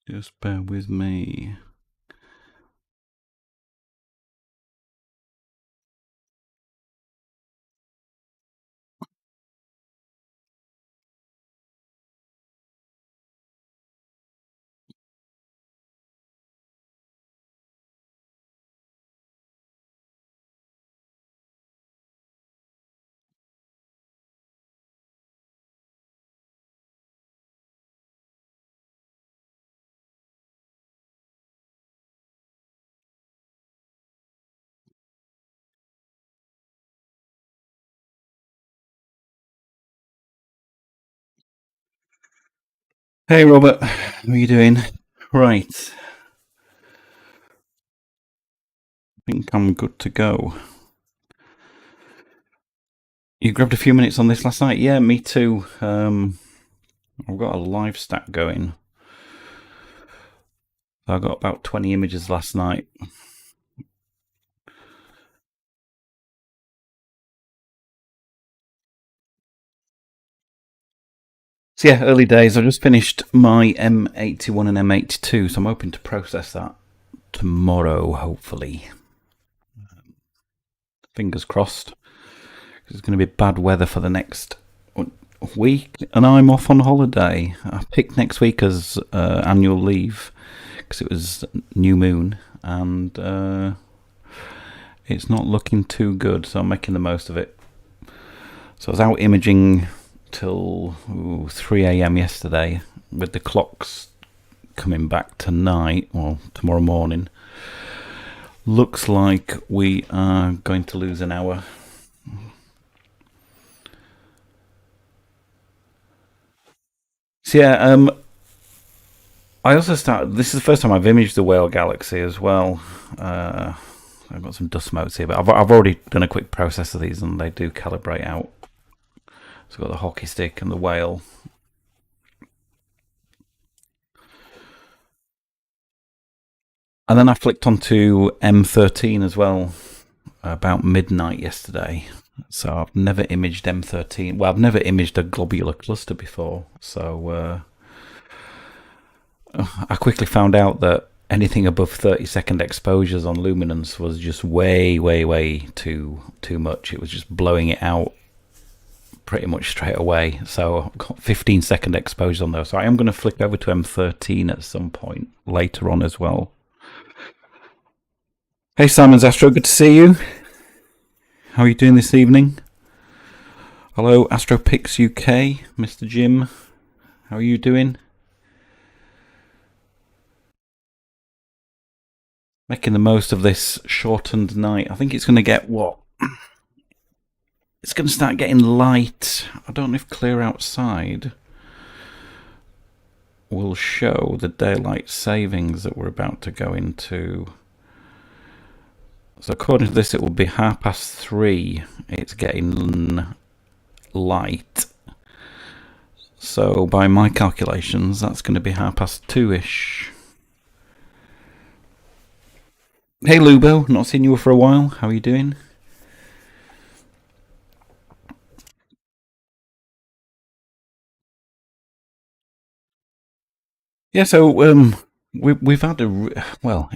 Just bear with me. Hey, Robert. How are you doing? Right. I think I'm good to go. You grabbed a few minutes on this last night? Yeah, me too. I've got a live stack going. I got about 20 images last night. So yeah, early days. I just finished my M81 and M82, so I'm hoping to process that tomorrow, hopefully. Fingers crossed. It's going to be bad weather for the next week, and I'm off on holiday. I picked next week as annual leave because it was new moon, and it's not looking too good, so I'm making the most of it. So I was out imaging till 3 a.m. yesterday with the clocks coming back tonight or tomorrow morning. Looks like we are going to lose an hour. So yeah, I also started. This is the first time I've imaged the whale galaxy as well. I've got some dust motes here, but I've already done a quick process of these, and they do calibrate out. So I've got the hockey stick and the whale. And then I flicked onto M13 as well about midnight yesterday. So I've never imaged M13. Well, I've never imaged a globular cluster before. So I quickly found out that anything above 30-second exposures on luminance was just way too much. It was just blowing it out pretty much straight away. So I've got 15-second exposures on those. So I am going to flick over to M13 at some point later on as well. Hey, Simon's Astro, good to see you. How are you doing this evening? Hello, AstroPix UK, Mr. Jim. How are you doing? Making the most of this shortened night. I think it's going to get what? It's going to start getting light. I don't know if clear outside will show the daylight savings that we're about to go into. So according to this, it will be 3:30. It's getting light. So by my calculations, that's going to be 2:30-ish. Hey Lubo, not seen you for a while. How are you doing? Yeah, so we've had well,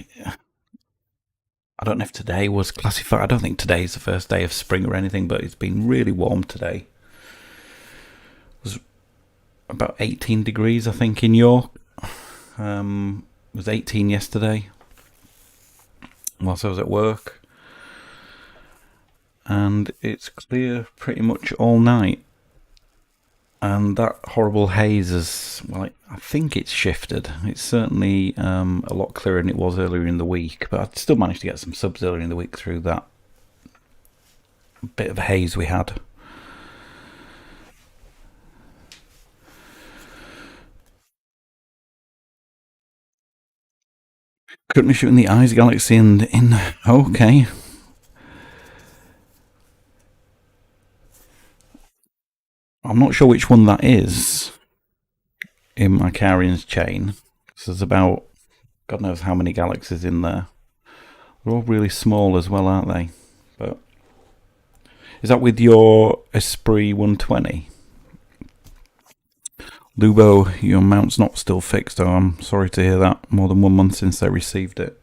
I don't know if today was classified. I don't think today's the first day of spring or anything, but it's been really warm today. It was about 18 degrees, I think, in York. It was 18 yesterday whilst I was at work. And it's clear pretty much all night. And that horrible haze is, well, I think it's shifted. It's certainly a lot clearer than it was earlier in the week, but I still managed to get some subs earlier in the week through that bit of haze we had. Currently shooting the Eyes Galaxy and in. Okay. I'm not sure which one that is in my Carian's chain. So there's about God knows how many galaxies in there. They're all really small as well, aren't they? But is that with your Esprit 120? Lubo, your mount's not still fixed. Oh, I'm sorry to hear that. More than 1 month since they received it.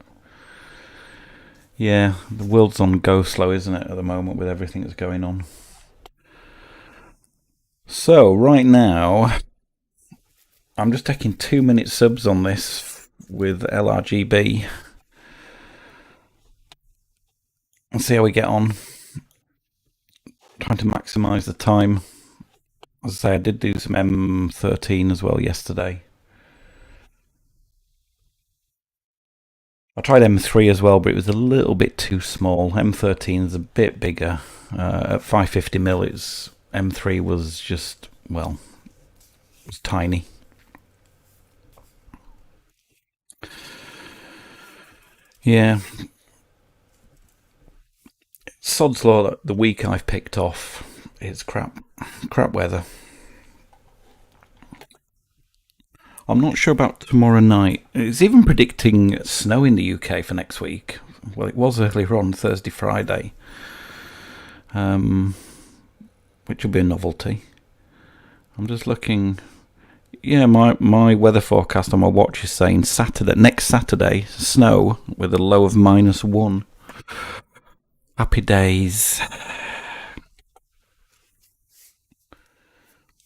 Yeah, the world's on go slow, isn't it, at the moment with everything that's going on. So, right now, I'm just taking 2-minute subs on this with LRGB. And see how we get on. Trying to maximise the time. As I say, I did do some M13 as well yesterday. I tried M3 as well, but it was a little bit too small. M13 is a bit bigger. At 550mm, M3 was just, well, it was tiny. Yeah. Sod's law that the week I've picked off is crap weather. I'm not sure about tomorrow night. It's even predicting snow in the UK for next week. Well, it was earlier on Thursday, Friday, which will be a novelty. I'm just looking. Yeah, my weather forecast on my watch is saying next Saturday, snow with a low of -1. Happy days.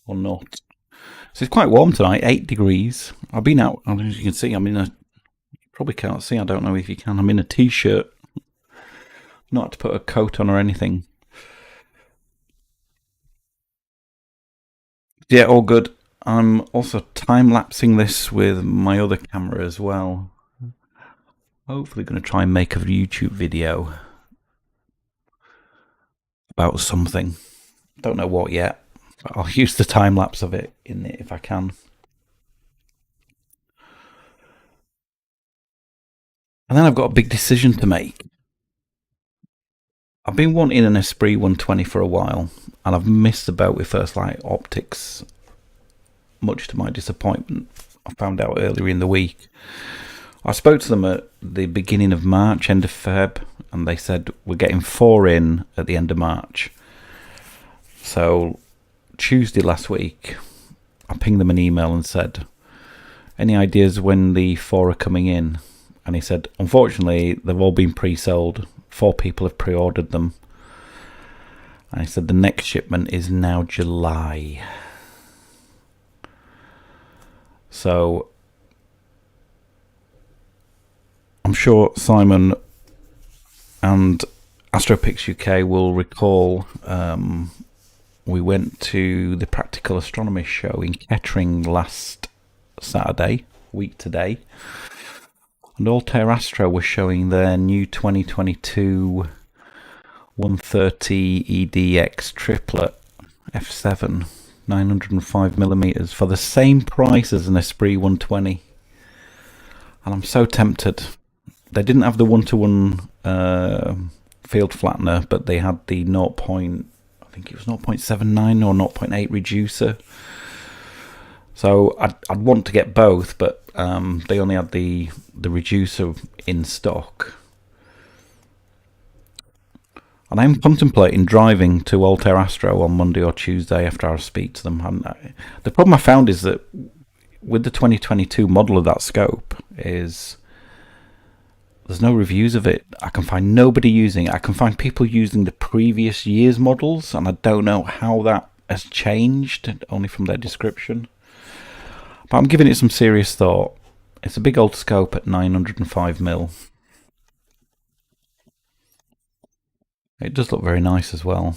Or not. So it's quite warm tonight, 8 degrees. I've been out, as you can see, I'm in a, you probably can't see, I don't know if you can, I'm in a t-shirt. Not had to put a coat on or anything. Yeah, all good. I'm also time-lapsing this with my other camera as well. Hopefully going to try and make a YouTube video about something. Don't know what yet, but I'll use the time-lapse of it in it if I can. And then I've got a big decision to make. I've been wanting an Esprit 120 for a while, and I've missed the boat with First Light Optics, much to my disappointment. I found out earlier in the week. I spoke to them at the beginning of March, end of Feb, and they said we're getting 4 in at the end of March. So Tuesday last week, I pinged them an email and said, any ideas when the 4 are coming in? And he said, unfortunately, they've all been pre-sold. 4 people have pre-ordered them. And he said the next shipment is now July. So I'm sure Simon and Astropix UK will recall we went to the Practical Astronomy show in Kettering last Saturday, week today. And Altair Astro was showing their new 2022 130 EDX triplet f7 905mm for the same price as an Esprit 120. And I'm so tempted. They didn't have the 1:1 field flattener, but they had the 0. I think it was 0.79 or 0.8 reducer. So I'd want to get both, but they only had the reducer in stock. And I'm contemplating driving to Altair Astro on Monday or Tuesday after I speak to them. And the problem I found is that with the 2022 model of that scope is there's no reviews of it. I can find nobody using it. I can find people using the previous year's models, and I don't know how that has changed, only from their description. But I'm giving it some serious thought. It's a big old scope at 905mm. It does look very nice as well.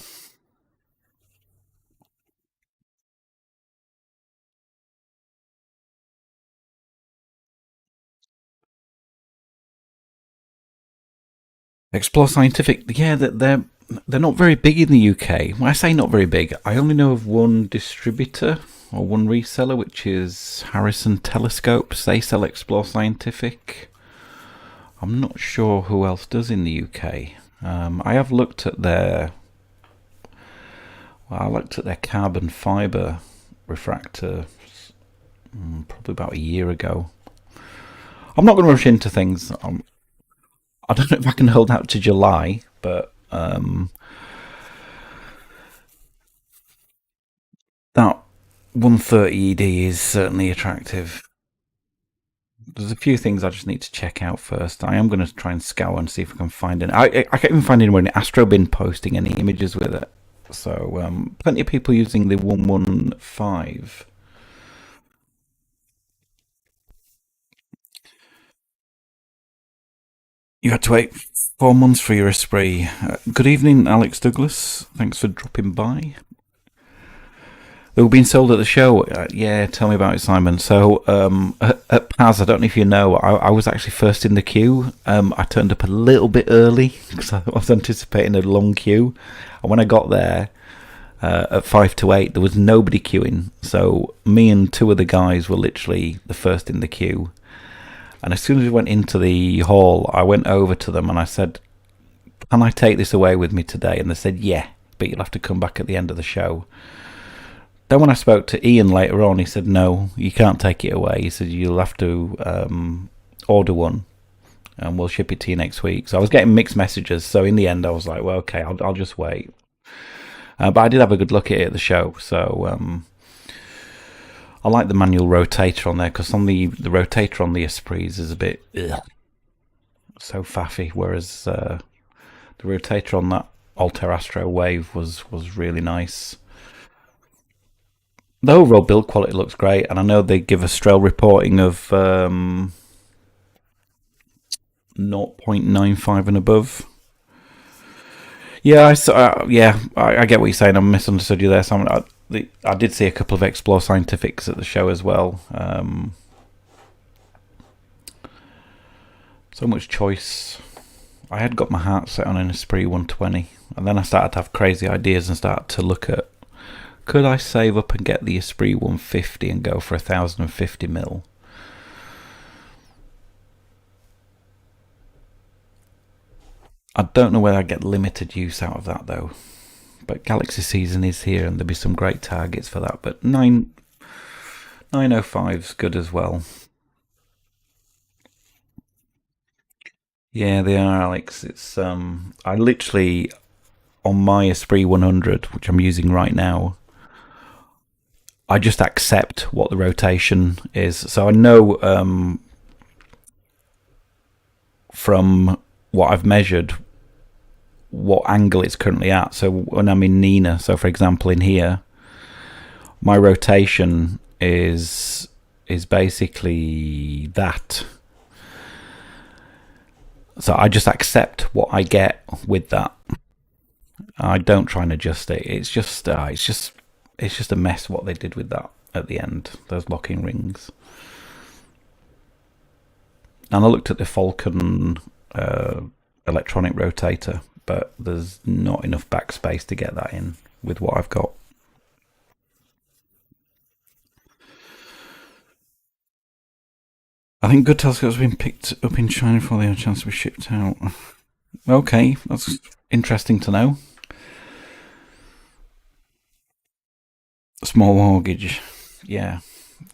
Explore Scientific, yeah, they're not very big in the UK. When I say not very big, I only know of one distributor or one reseller, which is Harrison Telescopes. They sell Explore Scientific. I'm not sure who else does in the UK. I have looked at their carbon fibre refractor probably about a year ago. I'm not going to rush into things. I don't know if I can hold out to July, but that 130 ED is certainly attractive. There's a few things I just need to check out first. I am going to try and scour and see if I can find any. I can't even find anyone in Astrobin posting any images with it. So plenty of people using the 115. You had to wait 4 months for your Esprit. Good evening, Alex Douglas. Thanks for dropping by. They were being sold at the show. Yeah, tell me about it, Simon. So at Paz, I don't know if you know, I was actually first in the queue. I turned up a little bit early because I was anticipating a long queue. And when I got there at 5 to 8, there was nobody queuing. So me and two of the guys were literally the first in the queue. And as soon as we went into the hall, I went over to them and I said, "Can I take this away with me today?" And they said, "Yeah, but you'll have to come back at the end of the show." Then when I spoke to Ian later on, he said, "No, you can't take it away." He said, "You'll have to order one and we'll ship it to you next week." So I was getting mixed messages. So in the end, I was like, well, okay, I'll just wait. But I did have a good look at it at the show. So I like the manual rotator on there because on the rotator on the Esprits is a bit so faffy, whereas the rotator on that Altair Astro Wave was really nice. The overall build quality looks great, and I know they give a Strel reporting of 0.95 and above. Yeah, I get what you're saying. I misunderstood you there, Simon. I did see a couple of Explore Scientifics at the show as well. So much choice. I had got my heart set on an Esprit 120, and then I started to have crazy ideas and started to look at, could I save up and get the Esprit 150 and go for 1050mm? I don't know whether I get limited use out of that though. But Galaxy season is here and there'll be some great targets for that. But 905's good as well. Yeah, they are, Alex. It's I literally on my Esprit 100, which I'm using right now, I just accept what the rotation is. So I know from what I've measured what angle it's currently at. So when I'm in Nina, so for example in here, my rotation is basically that. So I just accept what I get with that. I don't try and adjust it. It's just a mess what they did with that at the end. Those locking rings. And I looked at the Falcon electronic rotator, but there's not enough backspace to get that in with what I've got. I think good telescopes have been picked up in China before they have a chance to be shipped out. Okay, that's interesting to know. Small mortgage, yeah,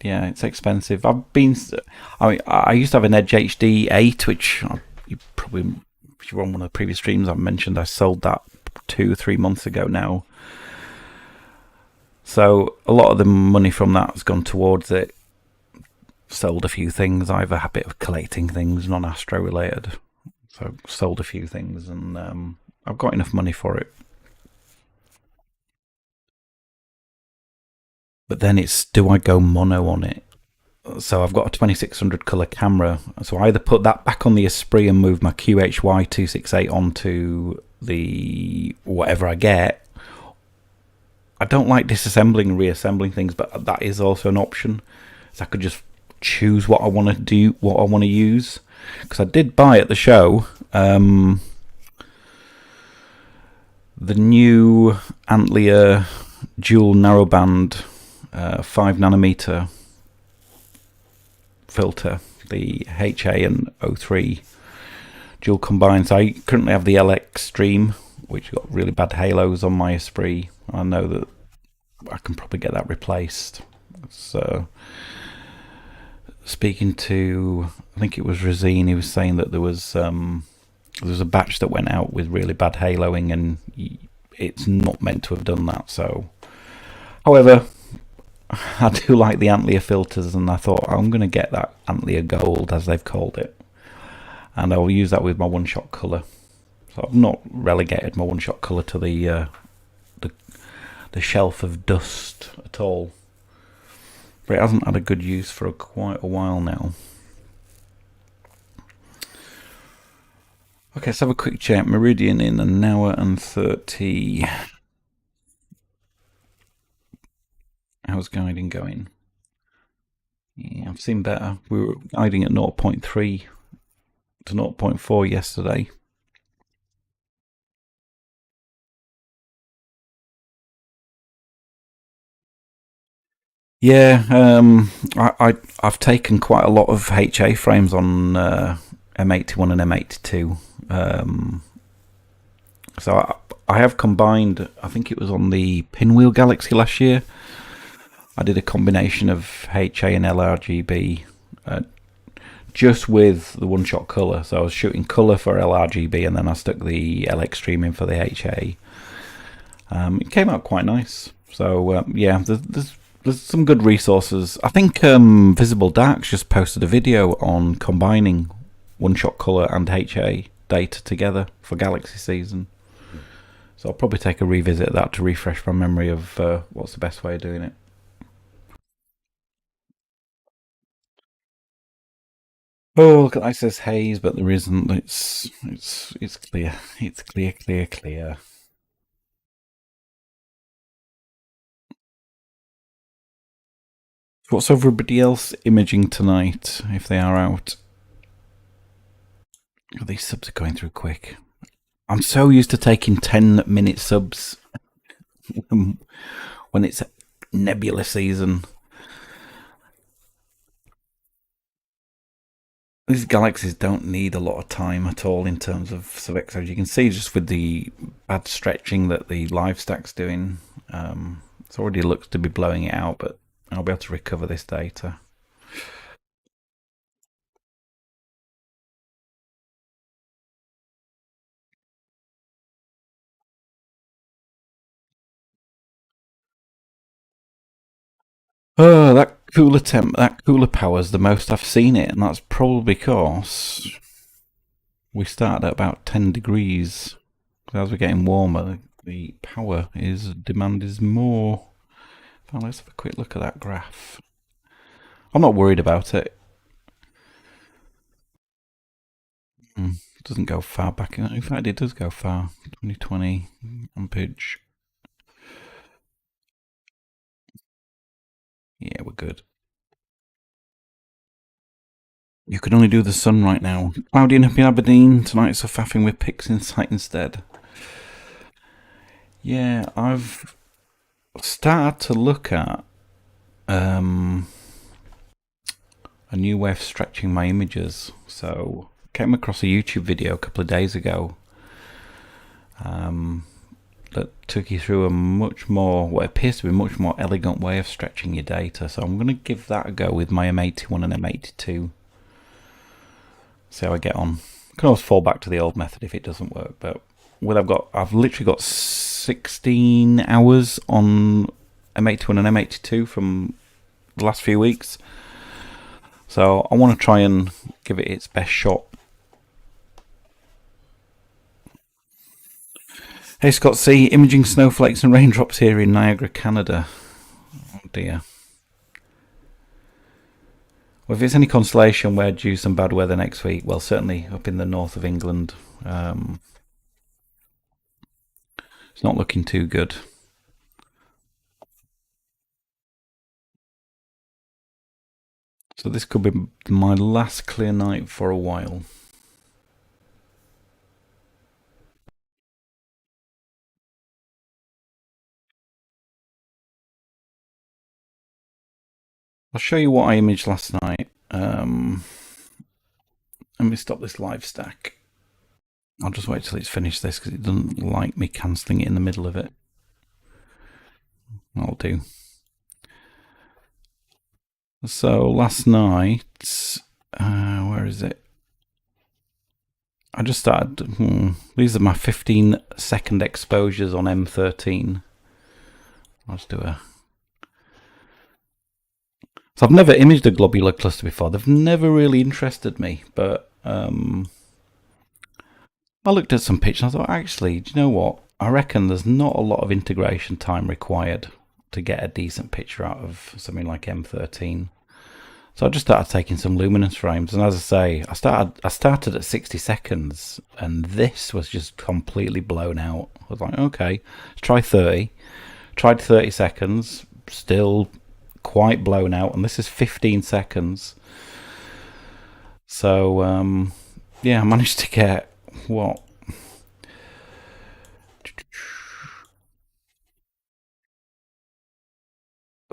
it's expensive. I used to have an Edge HD 8, which you probably, if you were on one of the previous streams, I mentioned I sold that 2 or 3 months ago now. So a lot of the money from that has gone towards it. Sold a few things. I have a habit of collecting things non-astro related. So sold a few things and I've got enough money for it. But then it's, do I go mono on it? So I've got a 2600 colour camera. So I either put that back on the Esprit and move my QHY 268 onto the whatever I get. I don't like disassembling and reassembling things, but that is also an option. So I could just choose what I want to do, what I want to use. Because I did buy at the show the new Antlia dual narrowband 5nm filter, the HA and O3 dual combined. So I currently have the LX Stream, which got really bad halos on my Esprit. I know that I can probably get that replaced. So speaking to, I think it was Razine, he was saying that there was a batch that went out with really bad haloing and it's not meant to have done that. So however, I do like the antlia filters, and I thought I'm going to get that antlia gold, as they've called it, and I'll use that with my one-shot colour. So I've not relegated my one-shot colour to the the shelf of dust at all, but it hasn't had a good use for quite a while now. Okay, let's have a quick check. Meridian in an hour and 30. How's guiding going? Yeah, I've seen better. We were guiding at 0.3 to 0.4 yesterday. Yeah, I've taken quite a lot of HA frames on M81 and M82. So I have combined. I think it was on the Pinwheel Galaxy last year. I did a combination of HA and LRGB, just with the one-shot colour. So I was shooting colour for LRGB, and then I stuck the L Extreme in for the HA. It came out quite nice. So yeah, there's some good resources. I think Visible Darks just posted a video on combining one-shot colour and HA data together for Galaxy season. So I'll probably take a revisit of that to refresh my memory of what's the best way of doing it. Oh, look, it says haze, but there isn't. It's clear. It's clear, clear, clear. What's everybody else imaging tonight, if they are out? Oh, these subs are going through quick. I'm so used to taking 10-minute subs when it's nebula season. These galaxies don't need a lot of time at all in terms of sub-exposure. You can see just with the bad stretching that the live stack's doing, it already looks to be blowing it out, but I'll be able to recover this data. Oh, that cooler power is the most I've seen it, and that's probably because we started at about 10 degrees. As we're getting warmer, the power is demand is more. Well, let's have a quick look at that graph. I'm not worried about it. It doesn't go far back. In fact, it does go far. 2020 ampage. Yeah, we're good. You can only do the sun right now. Cloudy and up in Aberdeen tonight, so faffing with pics in sight instead. Yeah, I've started to look at a new way of stretching my images. So came across a YouTube video a couple of days ago that took you through a much more, what appears to be a much more elegant way of stretching your data. So I'm going to give that a go with my M81 and M82. See how I get on. I can always fall back to the old method if it doesn't work, but what I've literally got 16 hours on M81 and M82 from the last few weeks. So I want to try and give it its best shot. Hey Scott C, imaging snowflakes and raindrops here in Niagara, Canada. Oh dear. Well, if it's any consolation, we're due some bad weather next week. Well, certainly up in the north of England. It's not looking too good. So this could be my last clear night for a while. I'll show you what I imaged last night. Let me stop this live stack. I'll just wait till it's finished this because it doesn't like me cancelling it in the middle of it. I'll do. So last night, where is it? I just started. These are my 15-second exposures on M13. I'll just do a So I've never imaged a globular cluster before. They've never really interested me, but I looked at some pictures and I thought, actually, do you know what? I reckon there's not a lot of integration time required to get a decent picture out of something like M13. So I just started taking some luminance frames, and as I say, I started at 60 seconds, and this was just completely blown out. I was like, okay, let's try 30. Tried 30 seconds, still quite blown out, and this is 15 seconds. So yeah, I managed to get what,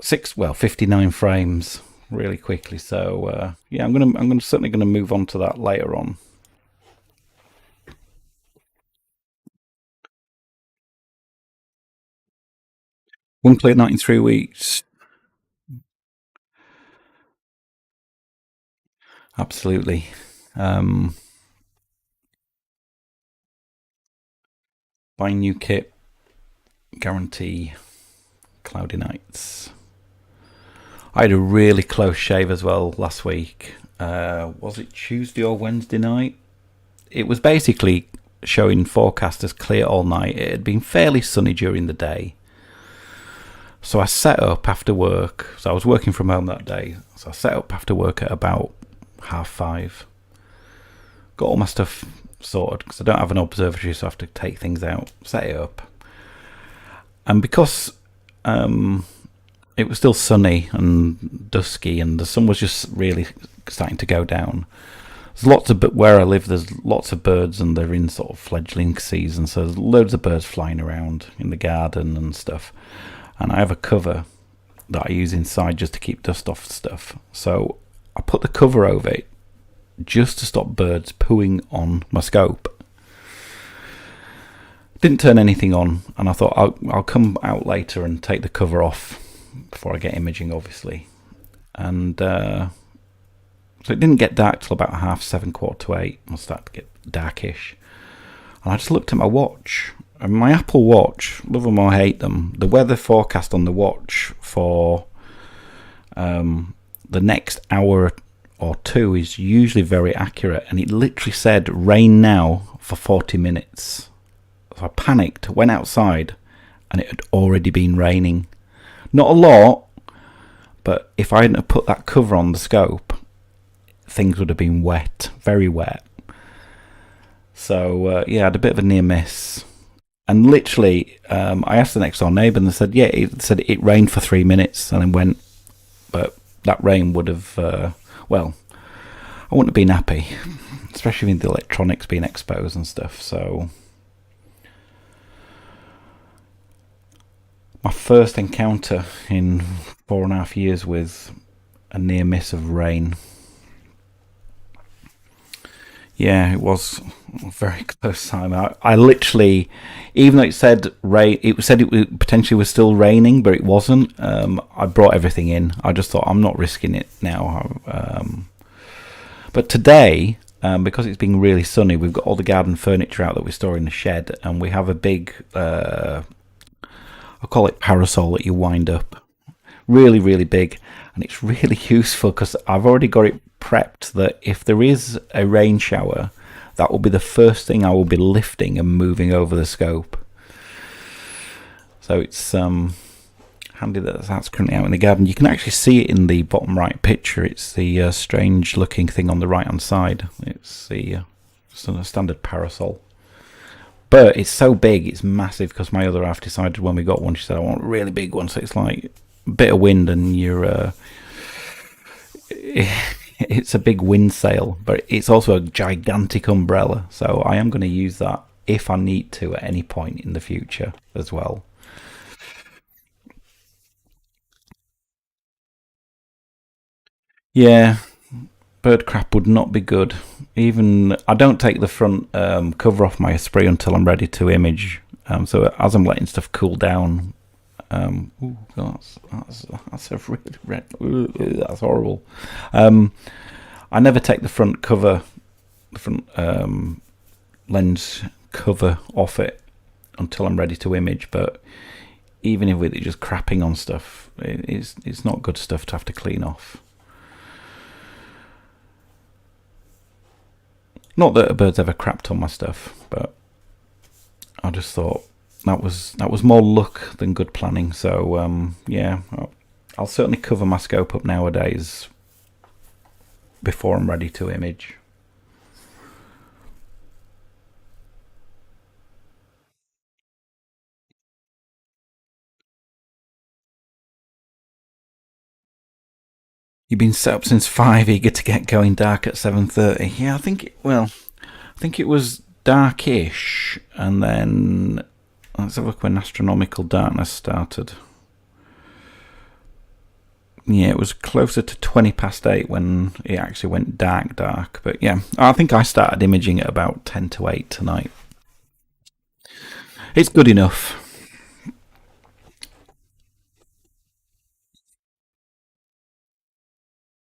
59 frames really quickly. So yeah, I'm certainly gonna move on to that later on. One clear night in 3 weeks. Absolutely. Buy new kit, guarantee cloudy nights. I had a really close shave as well last week. Was it Tuesday or Wednesday night? It was basically showing forecast as clear all night. It had been fairly sunny during the day. So I set up after work. So I was working from home that day. So I set up after work at about 5:30. Got all my stuff sorted because I don't have an observatory, so I have to take things out, set it up. And because it was still sunny and dusky, and the sun was just really starting to go down. There's lots of, where I live, there's lots of birds, and they're in sort of fledgling season, so there's loads of birds flying around in the garden and stuff. And I have a cover that I use inside just to keep dust off stuff. So I put the cover over it just to stop birds pooing on my scope. Didn't turn anything on, and I thought I'll come out later and take the cover off before I get imaging, obviously. And so it didn't get dark till about 7:30, 7:45. It'll start to get darkish. And I just looked at my watch. And my Apple Watch, love them or hate them, the weather forecast on the watch for the next hour or two is usually very accurate. And it literally said rain now for 40 minutes. So I panicked, went outside, and it had already been raining. Not a lot, but if I hadn't put that cover on the scope, things would have been wet, very wet. So yeah, I had a bit of a near miss. And literally, I asked the next door neighbour, and they said, yeah, it rained for 3 minutes, and then went. But that rain would have, well, I wouldn't have been happy, especially with the electronics being exposed and stuff. So my first encounter in 4.5 years with a near miss of rain. Yeah, it was a very close time. I literally, even though it said rain, it said it potentially was still raining, but it wasn't. I brought everything in. I just thought, I'm not risking it now. But today, because it's been really sunny, we've got all the garden furniture out that we store in the shed, and we have a big, I call it parasol that you wind up. Really, really big, and it's really useful because I've already got it prepped that if there is a rain shower, that will be the first thing I will be lifting and moving over the scope. So it's handy that that's currently out in the garden. You can actually see it in the bottom right picture. It's the strange looking thing on the right hand side. It's the standard parasol. But it's so big, it's massive, because my other half decided when we got one, she said, I want a really big one. So it's like a bit of wind and you're... it's a big wind sail, but it's also a gigantic umbrella. So I am going to use that if I need to at any point in the future as well. Yeah, bird crap would not be good. Even I don't take the front cover off my Esprit until I'm ready to image. So as I'm letting stuff cool down, ooh, that's a really red. Ooh, that's horrible. I never take the front cover, the front lens cover off it until I'm ready to image. But even if it's just crapping on stuff, it's not good stuff to have to clean off. Not that a bird's ever crapped on my stuff, but I just thought that was more luck than good planning. So yeah, I'll certainly cover my scope up nowadays before I'm ready to image. You've been set up since 5, eager to get going dark at 7:30. Yeah, I think it was darkish, and then let's have a look when astronomical darkness started. Yeah, it was closer to 20 past 8 when it actually went dark. But yeah, I think I started imaging at about 10 to 8 tonight. It's good enough.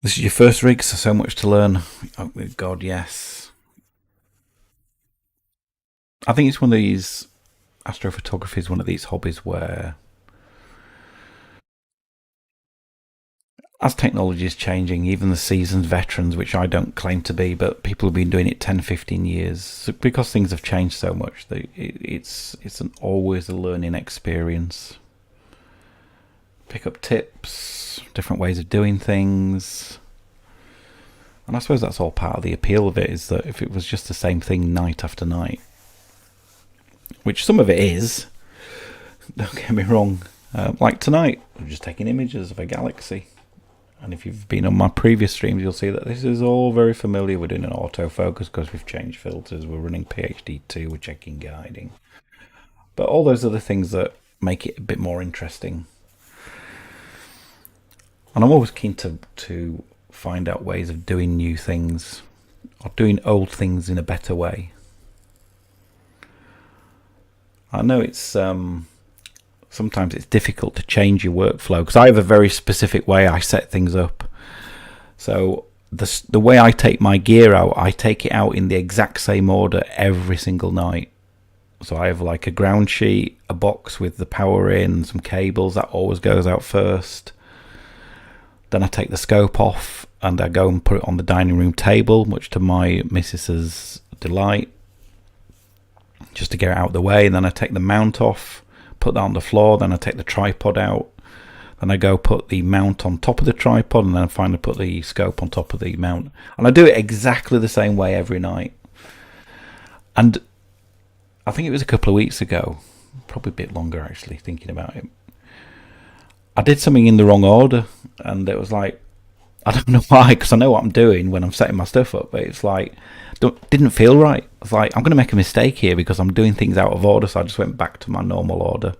This is your first rig, so much to learn. Oh, God, yes. I think it's one of these, astrophotography is one of these hobbies where, as technology is changing, even the seasoned veterans, which I don't claim to be, but people have been doing it 10, 15 years, because things have changed so much, always a learning experience. Pick up tips, different ways of doing things. And I suppose that's all part of the appeal of it, is that if it was just the same thing night after night, which some of it is, don't get me wrong, like tonight, I'm just taking images of a galaxy. And if you've been on my previous streams, you'll see that this is all very familiar. We're doing an autofocus because we've changed filters. We're running PhD2. We're checking guiding. But all those other things that make it a bit more interesting. And I'm always keen to find out ways of doing new things or doing old things in a better way. I know it's sometimes it's difficult to change your workflow because I have a very specific way I set things up. So the way I take my gear out, I take it out in the exact same order every single night. So I have like a ground sheet, a box with the power in, some cables, that always goes out first. Then I take the scope off and I go and put it on the dining room table, much to my missus's delight, just to get it out of the way. And then I take the mount off, put that on the floor. Then I take the tripod out. Then I go put the mount on top of the tripod, and then I finally put the scope on top of the mount. And I do it exactly the same way every night. And I think it was a couple of weeks ago, probably a bit longer actually, thinking about it. I did something in the wrong order, and it was like, I don't know why, because I know what I'm doing when I'm setting my stuff up, but it's like, didn't feel right. I was like, I'm going to make a mistake here because I'm doing things out of order, so I just went back to my normal order.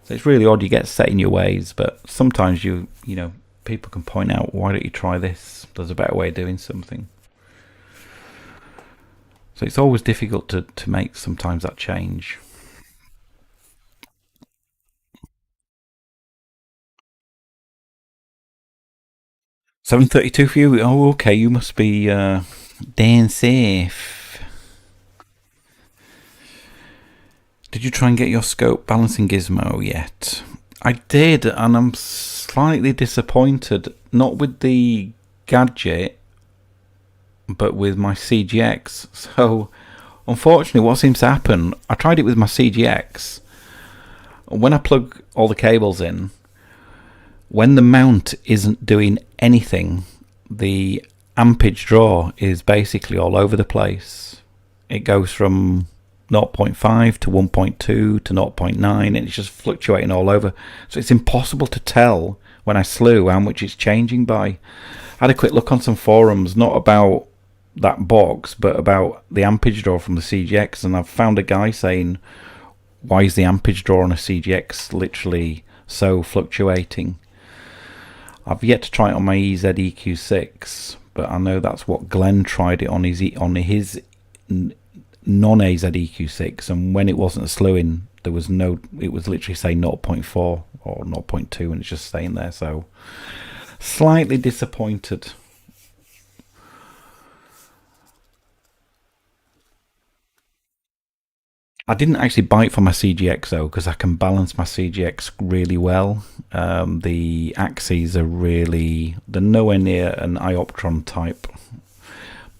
So it's really odd, you get set in your ways, but sometimes you know, people can point out, why don't you try this? There's a better way of doing something. So it's always difficult to make sometimes that change. 7:32 for you? Oh, okay, you must be Dan safe. Did you try and get your scope balancing gizmo yet? I did, and I'm slightly disappointed. Not with the gadget, but with my CGX. So, unfortunately, what seems to happen, I tried it with my CGX. When I plug all the cables in, when the mount isn't doing anything, the ampage draw is basically all over the place. It goes from 0.5 to 1.2 to 0.9, and it's just fluctuating all over. So it's impossible to tell when I slew how much it's changing by. I had a quick look on some forums, not about that box, but about the ampage draw from the CGX, and I've found a guy saying, why is the ampage draw on a CGX literally so fluctuating? I've yet to try it on my EZ-EQ6, but I know that's what Glenn tried it on his non-AZ-EQ6, and when it wasn't slewing, there was no, it was literally saying 0.4 or 0.2, and it's just staying there. So slightly disappointed. I didn't actually buy it for my CGX though, because I can balance my CGX really well. The axes are really, they're nowhere near an ioptron type,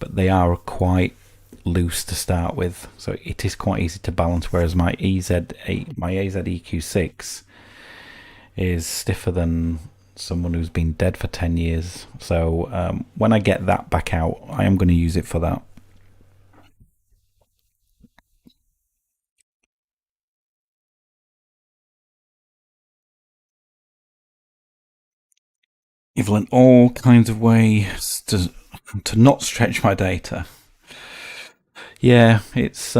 but they are quite loose to start with, so it is quite easy to balance. Whereas my AZ EQ6 is stiffer than someone who's been dead for 10 years. So when I get that back out, I am going to use it for that. You've learned all kinds of ways to not stretch my data. Yeah, it's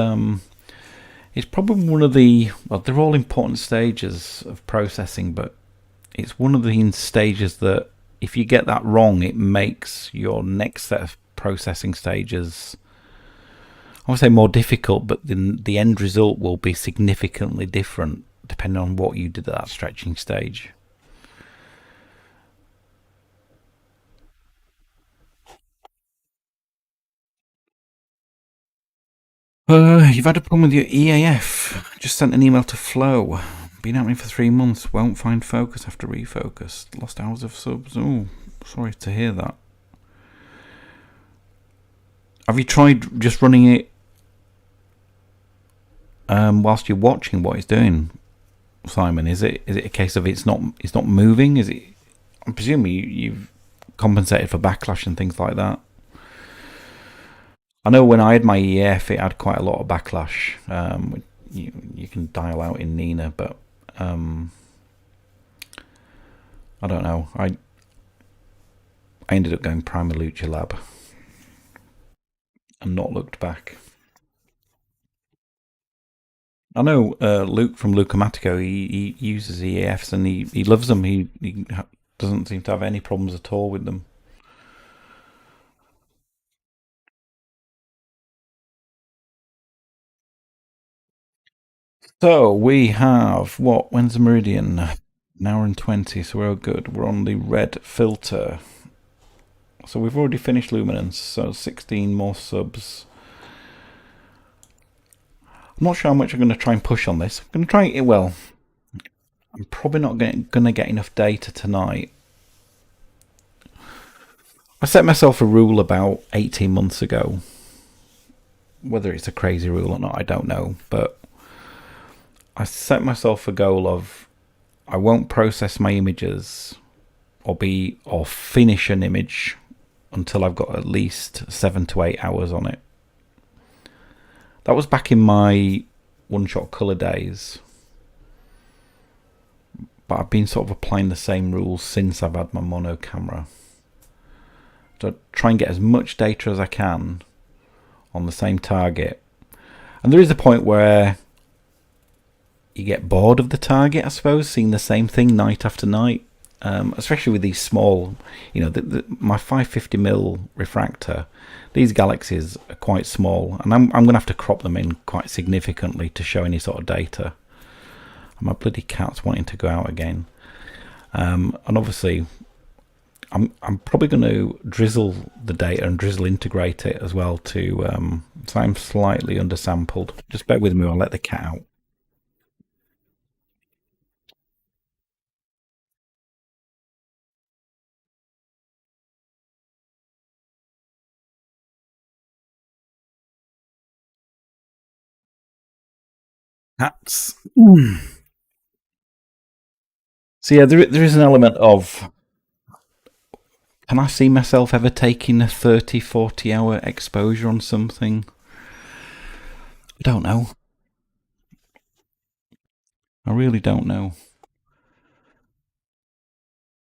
probably one of the, well, they're all important stages of processing, but it's one of the stages that if you get that wrong, it makes your next set of processing stages, I won't say more difficult, but the end result will be significantly different depending on what you did at that stretching stage. You've had a problem with your EAF. Just sent an email to Flow. Been happening for 3 months. Won't find focus after refocus. Lost hours of subs. Oh, sorry to hear that. Have you tried just running it whilst you're watching what it's doing, Simon? Is it a case of it's not moving? Is it? I'm presuming you've compensated for backlash and things like that. I know when I had my EF, it had quite a lot of backlash. You can dial out in Nina, but um, I don't know. I ended up going Prima Lucha Lab and not looked back. I know Luke from Lucamatico. He uses EAFs and he loves them. He doesn't seem to have any problems at all with them. So we have what? When's the meridian? An hour and 20. So we're all good. We're on the red filter. So we've already finished luminance. So 16 more subs. I'm not sure how much I'm going to try and push on this. I'm going to try it. Well, I'm probably not going to get enough data tonight. I set myself a rule about 18 months ago. Whether it's a crazy rule or not, I don't know. But I set myself a goal of I won't process my images or finish an image until I've got at least 7 to 8 hours on it. That was back in my one-shot color days. But I've been sort of applying the same rules since I've had my mono camera. To try and get as much data as I can on the same target. And there is a point where you get bored of the target, I suppose, seeing the same thing night after night. Especially with these small, my 550mm refractor. These galaxies are quite small, and I'm going to have to crop them in quite significantly to show any sort of data. And my bloody cat's wanting to go out again. And obviously, I'm probably going to drizzle the data and drizzle integrate it as well to. So I'm slightly undersampled. Just bear with me. I'll let the cat out. Cats. So yeah, there is an element of, can I see myself ever taking a 30, 40 hour exposure on something? I don't know. I really don't know.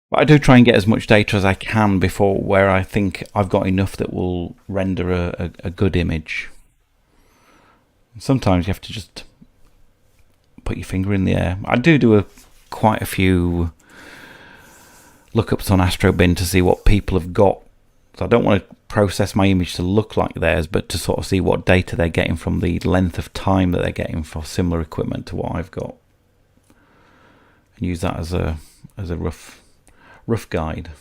But I do try and get as much data as I can before where I think I've got enough that will render a good image. Sometimes you have to just put your finger in the air. I do quite a few lookups on AstroBin to see what people have got. So I don't want to process my image to look like theirs, but to sort of see what data they're getting from the length of time that they're getting for similar equipment to what I've got, and use that as a rough guide.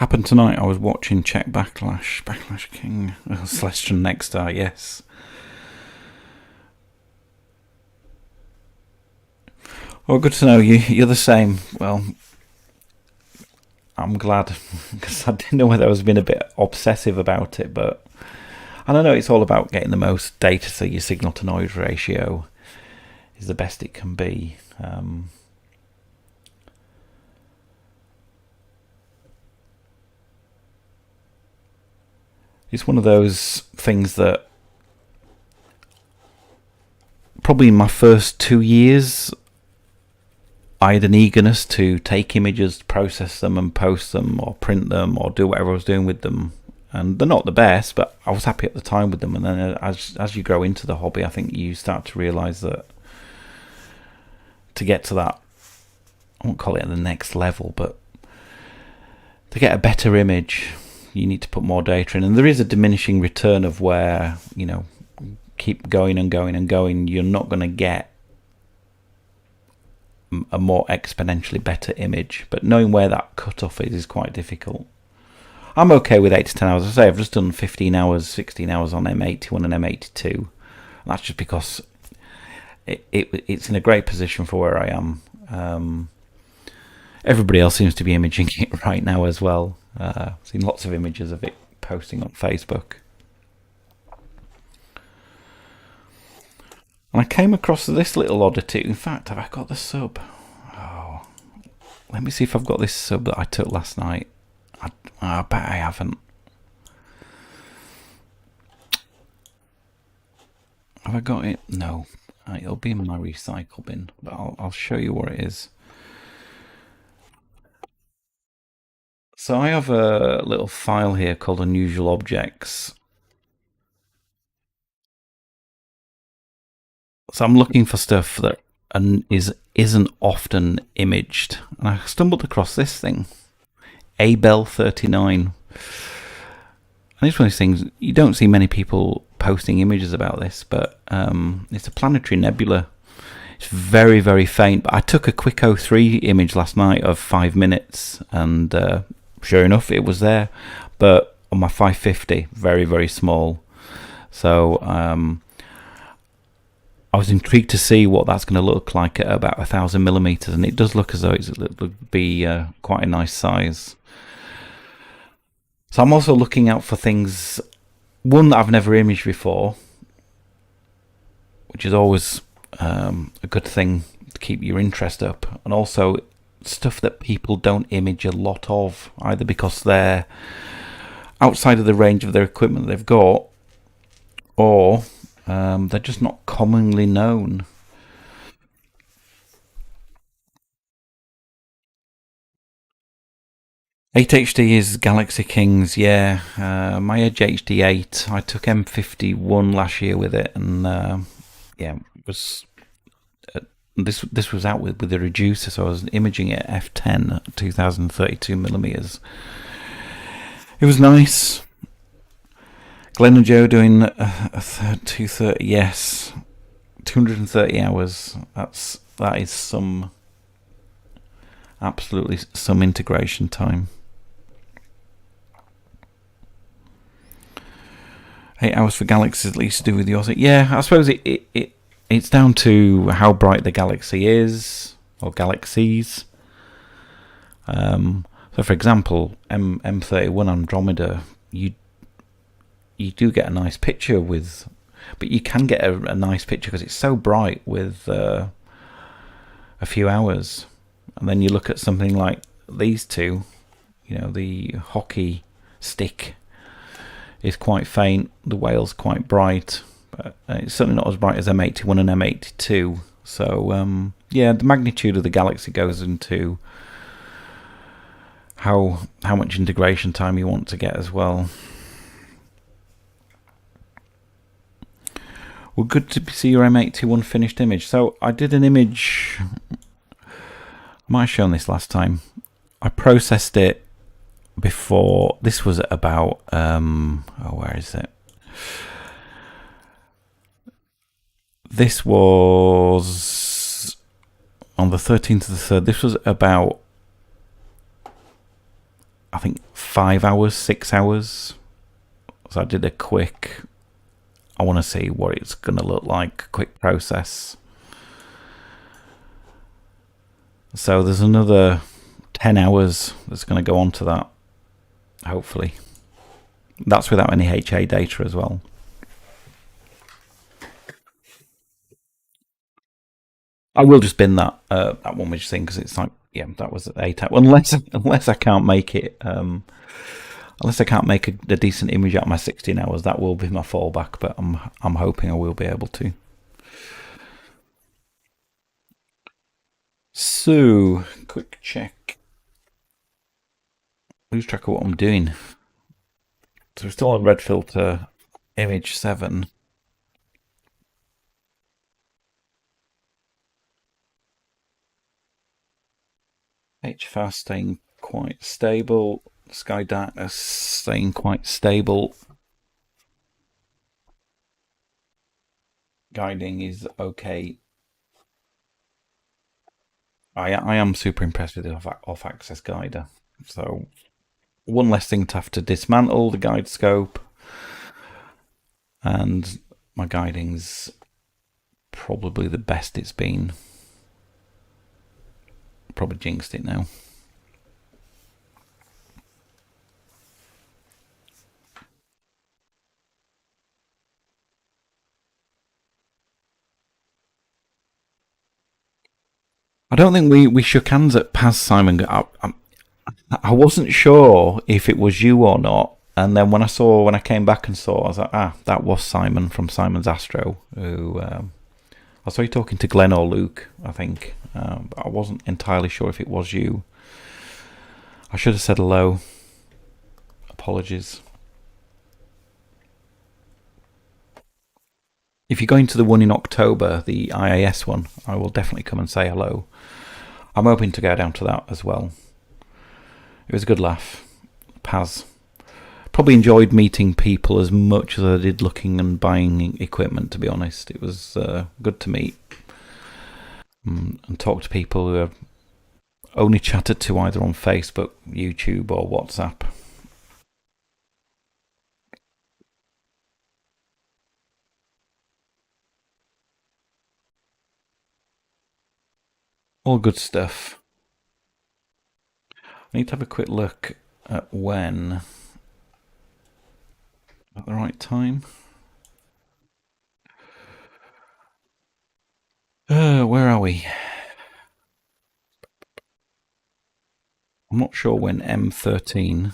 Happened tonight. I was watching Czech Backlash King, Celestial Next Star. Yes. Well, good to know you're the same. Well, I'm glad because I didn't know whether I was being a bit obsessive about it, but I don't know. It's all about getting the most data, so your signal to noise ratio is the best it can be. It's one of those things that probably in my first 2 years, I had an eagerness to take images, process them, and post them, or print them, or do whatever I was doing with them. And they're not the best, but I was happy at the time with them. And then as you grow into the hobby, I think you start to realise that to get to that, I won't call it the next level, but to get a better image, you need to put more data in. And there is a diminishing return of where, keep going and going and going, you're not going to get a more exponentially better image. But knowing where that cutoff is quite difficult. I'm okay with 8 to 10 hours. I say I've just done 15 hours, 16 hours on M81 and M82. And that's just because it's in a great position for where I am. Everybody else seems to be imaging it right now as well. I've seen lots of images of it posting on Facebook. And I came across this little oddity. In fact, have I got the sub? Oh, let me see if I've got this sub that I took last night. I bet I haven't. Have I got it? No. It'll be in my recycle bin, but I'll show you what it is. So I have a little file here called Unusual Objects. So I'm looking for stuff that isn't often imaged, and I stumbled across this thing, Abel 39. And it's one of these things, you don't see many people posting images about this, but it's a planetary nebula. It's very, very faint. But I took a quick 03 image last night of 5 minutes, and sure enough, it was there. But on my 550, very, very small. So I was intrigued to see what that's going to look like at about 1,000 millimeters, and it does look as though it would be quite a nice size. So I'm also looking out for things, one that I've never imaged before, which is always a good thing to keep your interest up, and also stuff that people don't image a lot of, either because they're outside of the range of their equipment they've got, or they're just not commonly known. HD is Galaxy Kings, yeah. My Edge HD8, I took M51 last year with it, and yeah, it was this was out with the reducer, so I was imaging it at f10 at 2032 millimeters. It was nice. Glenn and Joe doing a 230, yes, 230 hours. That is absolutely some integration time. 8 hours for Galaxies, at least to do with yours. Yeah, I suppose it's down to how bright the galaxy is, or galaxies. So, for example, M31 Andromeda, you do get a nice picture with, but you can get a nice picture because it's so bright with a few hours. And then you look at something like these two, the hockey stick is quite faint, the whale's quite bright, but it's certainly not as bright as M81 and M82. So yeah, the magnitude of the galaxy goes into how much integration time you want to get as well. Well, good to see your M81 finished image. So I did an image, I might have shown this last time. I processed it before. This was about where is it? This was on the 13th of the 3rd. This was about I think 5 hours, 6 hours. So I did a quick, I want to see what it's going to look like, quick process. So there's another 10 hours that's going to go on to that, hopefully. That's without any HA data as well. I will just bin that that one which thing because it's like, yeah, that was 8 hours. Unless I can't make it, unless I can't make a decent image out of my 16 hours, that will be my fallback. But I'm hoping I will be able to. So, quick check. Lose track of what I'm doing. So we're still on red filter, image 7. HFR staying quite stable. Sky darkness staying quite stable. Guiding is okay. I am super impressed with the off-axis guider. So one less thing to have to dismantle the guide scope, and my guiding's probably the best it's been. Probably jinxed it now. I don't think we shook hands at Paz, Simon. I wasn't sure if it was you or not, and then when I came back and saw, I was like, that was Simon from Simon's Astro. Who I saw you talking to Glenn or Luke, I think, but I wasn't entirely sure if it was you. I should have said hello. Apologies. If you're going to the one in October, the IAS one, I will definitely come and say hello. I'm hoping to go down to that as well. It was a good laugh. Paz. Probably enjoyed meeting people as much as I did looking and buying equipment, to be honest. It was good to meet and talk to people who I've only chatted to either on Facebook, YouTube or WhatsApp. All good stuff. I need to have a quick look at when at the right time. Where are we? I'm not sure when M13.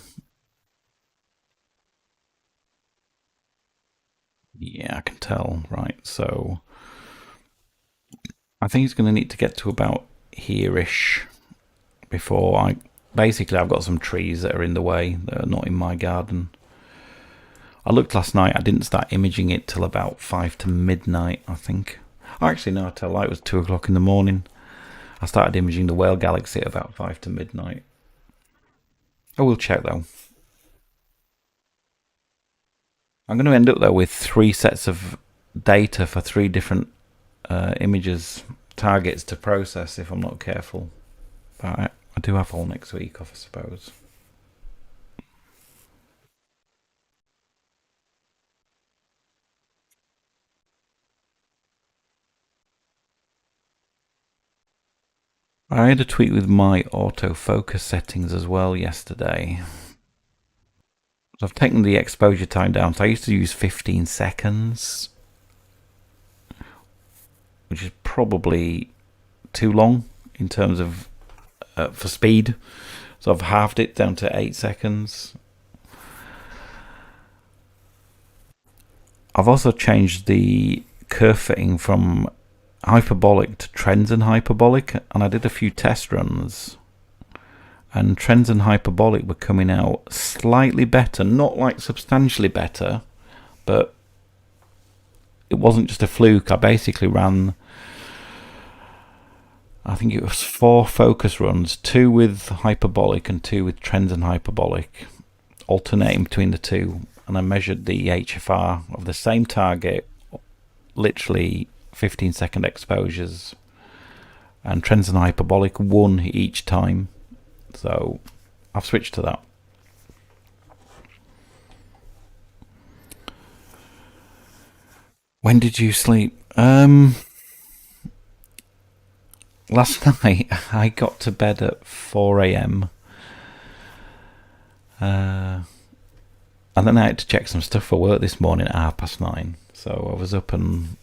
Yeah, I can tell. Right, so I think he's going to need to get to about here-ish before I... Basically, I've got some trees that are in the way that are not in my garden. I looked last night. I didn't start imaging it till about 5 to midnight, I think. Actually, no, I tell you, it was 2 o'clock in the morning. I started imaging the whale galaxy at about 5 to midnight. I will check, though. I'm going to end up, though, with 3 sets of data for 3 different images, targets to process if I'm not careful. But I do have all next week off, I suppose. I had a tweak with my autofocus settings as well yesterday. So I've taken the exposure time down. So I used to use 15 seconds, which is probably too long in terms of for speed. So I've halved it down to 8 seconds. I've also changed the curve fitting from hyperbolic to trends and hyperbolic, and I did a few test runs, and trends and hyperbolic were coming out slightly better, not like substantially better, but it wasn't just a fluke. I basically ran, I think it was 4 focus runs, 2 with hyperbolic and 2 with trends and hyperbolic, alternating between the 2, and I measured the HFR of the same target, literally 15-second exposures, and trends and hyperbolic won each time. So I've switched to that. When did you sleep? Last night I got to bed at 4 a.m. And then I had to check some stuff for work this morning at 9:30. So I was up and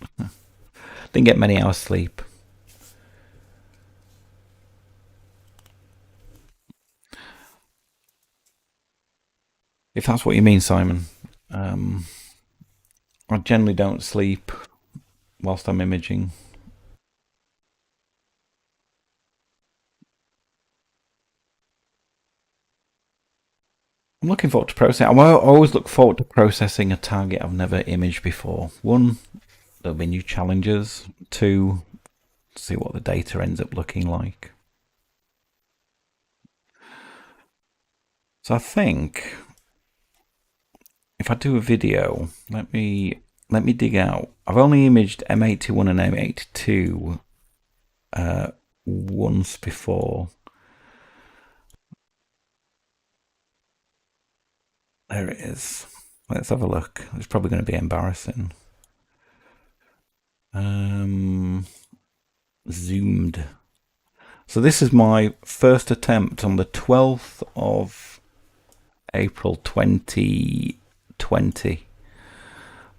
didn't get many hours sleep. If that's what you mean, Simon. Um, I generally don't sleep whilst I'm imaging. I'm looking forward to processing. I always look forward to processing a target I've never imaged before. One, there'll be new challenges. Two, see what the data ends up looking like. So I think if I do a video, let me dig out. I've only imaged M81 and M82 once before. There it is. Let's have a look. It's probably going to be embarrassing. Zoomed. So this is my first attempt on the 12th of April 2020.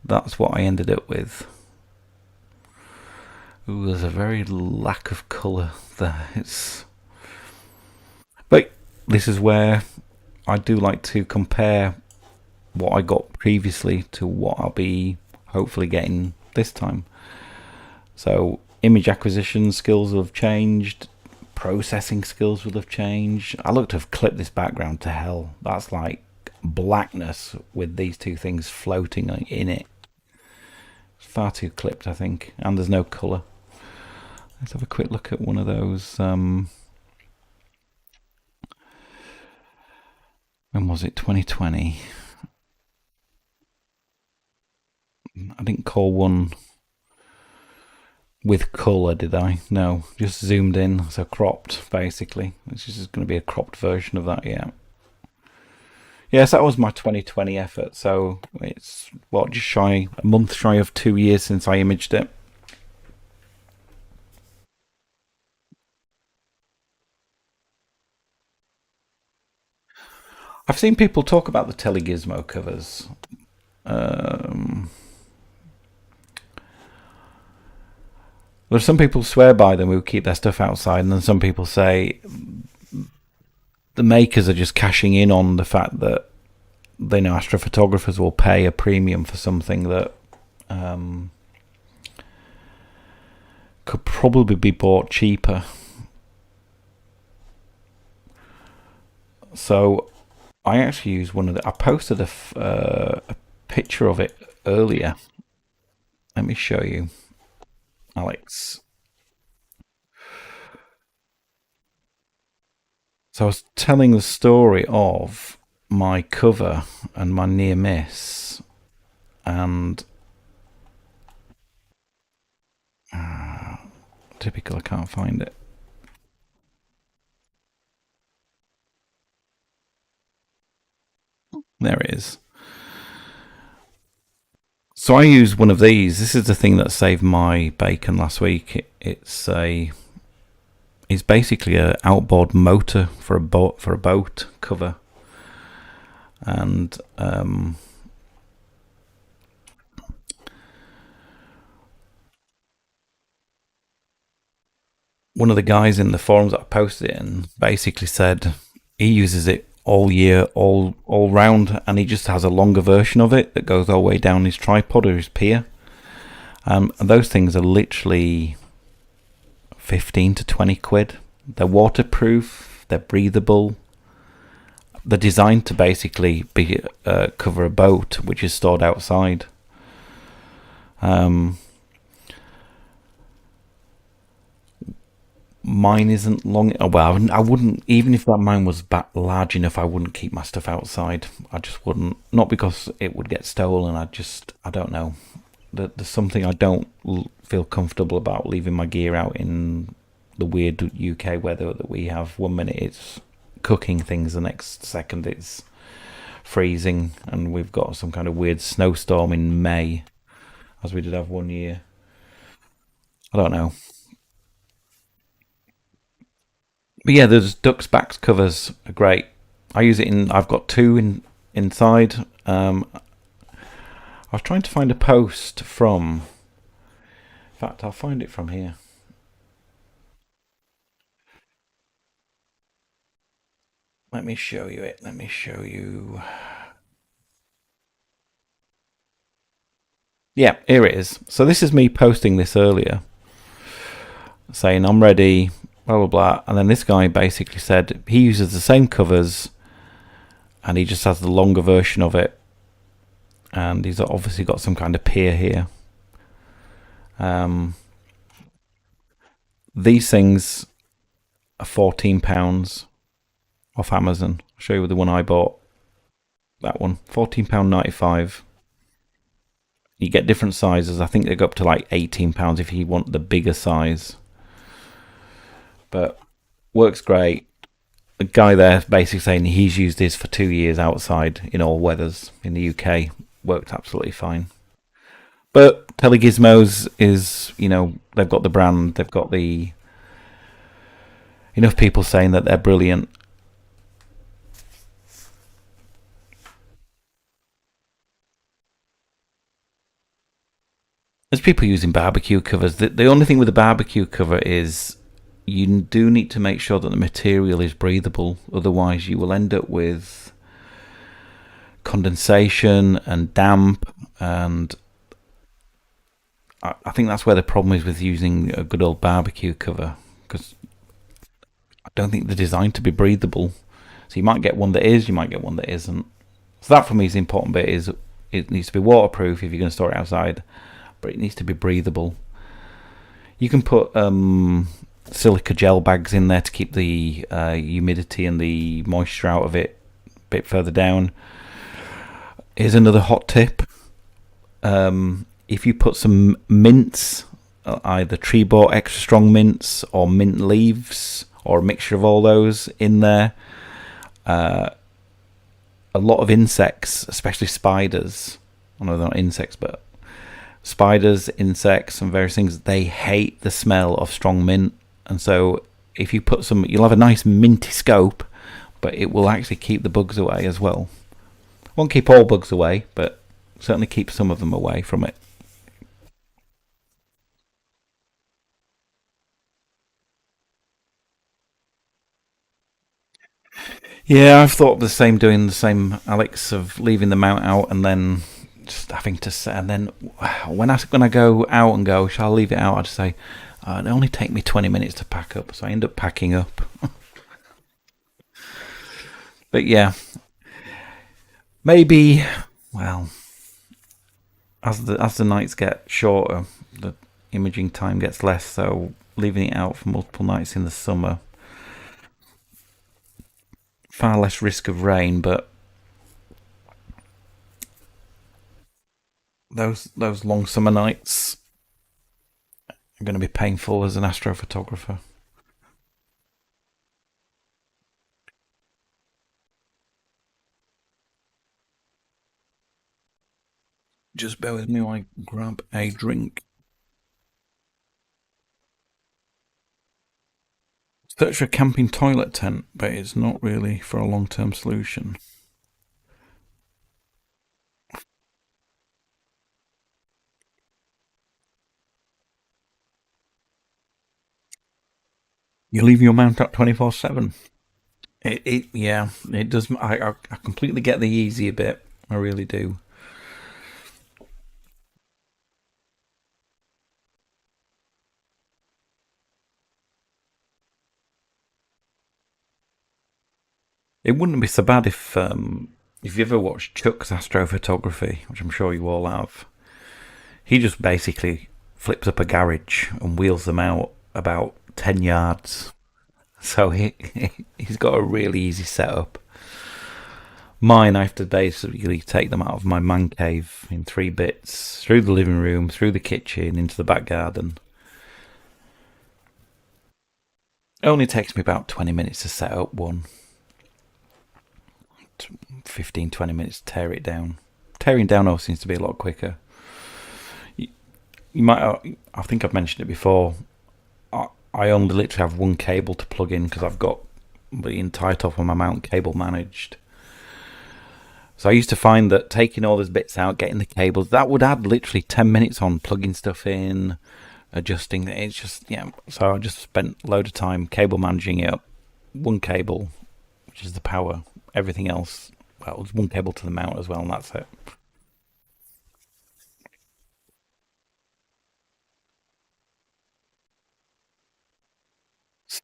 That's what I ended up with. Ooh, there's a very lack of colour there. But this is where I do like to compare what I got previously to what I'll be hopefully getting this time. So image acquisition skills will have changed, processing skills will have changed. I look to have clipped this background to hell. That's like blackness with these two things floating in it. It's far too clipped, I think, and there's no colour. Let's have a quick look at one of those. When was it? 2020. I didn't call one with colour, did I? No, just zoomed in, so cropped, basically. This is going to be a cropped version of that, yeah. Yes, that was my 2020 effort, so it's, what, just a month shy of 2 years since I imaged it. I've seen people talk about the Telegizmo covers. Um, there's some people swear by them who keep their stuff outside, and then some people say the makers are just cashing in on the fact that they know astrophotographers will pay a premium for something that could probably be bought cheaper. So I actually used one of the. I posted a picture of it earlier. Let me show you, Alex. So I was telling the story of my cover and my near miss, and typical, I can't find it. There it is. So I used one of these. This is the thing that saved my bacon last week. It's basically a outboard motor for a boat cover, and one of the guys in the forums that I posted it in basically said he uses it all year, all round, and he just has a longer version of it that goes all the way down his tripod or his pier. And those things are literally 15 to 20 quid. They're waterproof, they're breathable. They're designed to basically be cover a boat which is stored outside. Mine isn't long. Oh, well, I wouldn't, even if that mine was large enough, I wouldn't keep my stuff outside. I just wouldn't. Not because it would get stolen. I don't know. There's something I don't feel comfortable about leaving my gear out in the weird UK weather that we have. One minute it's cooking things, the next second it's freezing, and we've got some kind of weird snowstorm in May. as we did have 1 year. I don't know. But yeah, there's Duck's Backs covers are great. I use it in. I've got two inside. I was trying to find a post from. In fact, I'll find it from here. Let me show you it. Let me show you. Yeah, here it is. So this is me posting this earlier, saying I'm ready, blah blah blah, and then this guy basically said he uses the same covers, and he just has the longer version of it, and he's obviously got some kind of peer here. These things are £14 off Amazon. I'll show you the one I bought. That one, £14.95. You get different sizes. I think they go up to like £18 if you want the bigger size. But works great. The guy there basically saying he's used his for 2 years outside in all weathers in the UK. Worked absolutely fine. But Telegizmos is, they've got the brand, they've got the enough people saying that they're brilliant. There's people using barbecue covers. The only thing with the barbecue cover is you do need to make sure that the material is breathable. Otherwise, you will end up with condensation and damp. And I think that's where the problem is with using a good old barbecue cover, because I don't think they're designed to be breathable. So you might get one that is, you might get one that isn't. So that for me is the important bit, is it needs to be waterproof if you're going to store it outside, but it needs to be breathable. You can put silica gel bags in there to keep the humidity and the moisture out of it a bit further down. Here's another hot tip. If you put some mints, either tree bought extra strong mints or mint leaves, or a mixture of all those in there, a lot of insects, especially spiders, I know they're not insects, but spiders, insects, and various things, they hate the smell of strong mint. And so if you put some, you'll have a nice minty scope, but it will actually keep the bugs away as well. Won't keep all bugs away, but certainly keep some of them away from it. Yeah, I've thought of the same, doing the same, Alex, of leaving the mount out and then just having to say, and then when I go out and go, shall I leave it out? I'd say, it only take me 20 minutes to pack up, so I end up packing up. But yeah, maybe, well, as the nights get shorter, the imaging time gets less, so leaving it out for multiple nights in the summer, far less risk of rain, but those long summer nights are going to be painful as an astrophotographer. Just bear with me while I grab a drink. Search for a camping toilet tent, but it's not really for a long-term solution. You leave your mount up 24/7. Yeah, it does. I completely get the easier bit. I really do. It wouldn't be so bad if you ever watched Chuck's astrophotography, which I'm sure you all have. He just basically flips up a garage and wheels them out about 10 yards. So he's got a really easy setup. Mine, I have to basically take them out of my man cave in 3 bits, through the living room, through the kitchen, into the back garden. It only takes me about 20 minutes to set up one. 15, 20 minutes to tear it down. Tearing down all seems to be a lot quicker. you might. I think I've mentioned it before. I only literally have one cable to plug in because I've got the entire top of my mount cable managed. So I used to find that taking all those bits out, getting the cables, that would add literally 10 minutes on plugging stuff in, adjusting. It's just, yeah. So I just spent a load of time cable managing it up. One cable, which is the power. Everything else, well, it's one cable to the mount as well, and that's it.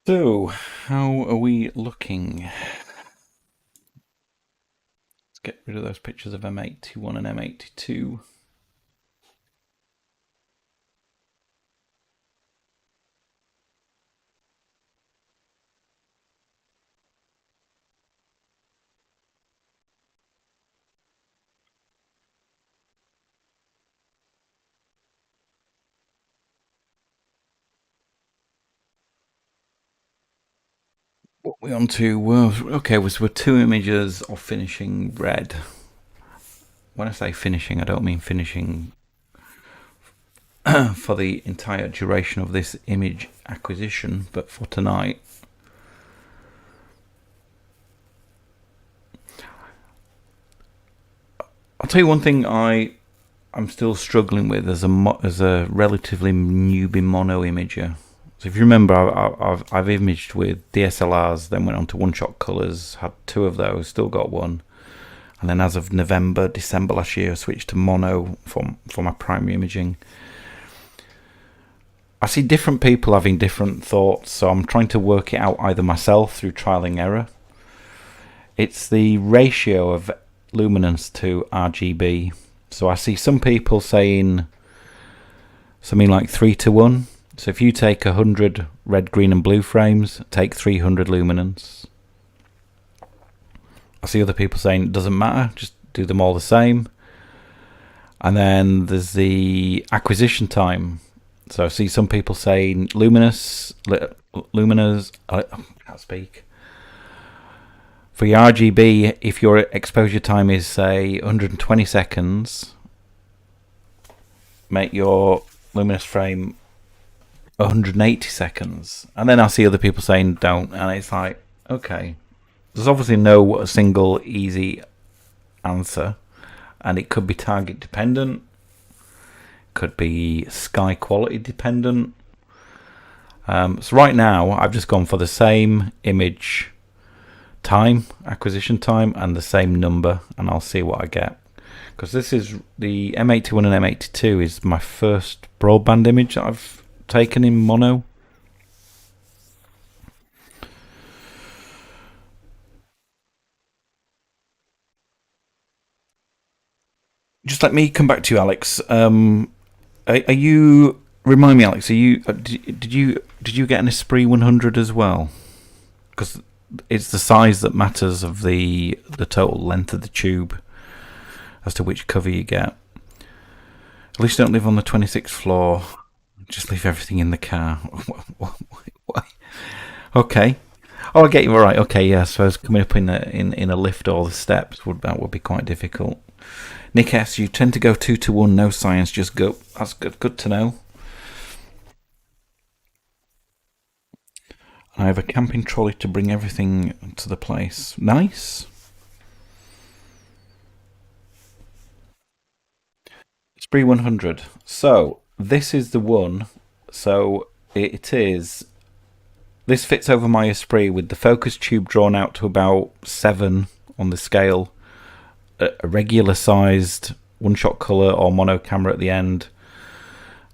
So, how are we looking? Let's get rid of those pictures of M81 and M82. What we on to? Well, okay, we're two images of finishing red. When I say finishing, I don't mean finishing for the entire duration of this image acquisition, but for tonight. I'll tell you one thing I'm still struggling with as a relatively newbie mono imager. So if you remember, I've imaged with DSLRs, then went on to one-shot colours, had two of those, still got one, and then as of November, December last year, I switched to mono for my primary imaging. I see different people having different thoughts, so I'm trying to work it out either myself through trial and error. It's the ratio of luminance to RGB. So I see some people saying something like 3 to 1. So if you take 100 red, green, and blue frames, take 300 luminance. I see other people saying it doesn't matter, just do them all the same. And then there's the acquisition time. So I see some people saying luminous. I can't speak. For your RGB, if your exposure time is say 120 seconds, make your luminous frame 180 seconds. And then I see other people saying don't, and it's like, okay, there's obviously no single easy answer, and it could be target dependent, could be sky quality dependent. So right now I've just gone for the same image time, acquisition time, and the same number, and I'll see what I get. Because this is the M81 and M82 is my first broadband image that I've taken in mono. Just let me come back to you, Alex. Are you remind me, Alex? Are you did you get an Esprit 100 as well? Because it's the size that matters of the total length of the tube as to which cover you get. At least don't live on the 26th floor. Just leave everything in the car. Why? Okay. Oh, I get you. All right. Okay. Yeah. So I was coming up in a lift or the steps that would be quite difficult. Nick S, you tend to go 2 to 1. No science, just go. That's good. Good to know. I have a camping trolley to bring everything to the place. Nice. Spree 100. So this is the one. So it is. This fits over my Esprit with the focus tube drawn out to about 7 on the scale. A regular sized one-shot color or mono camera at the end.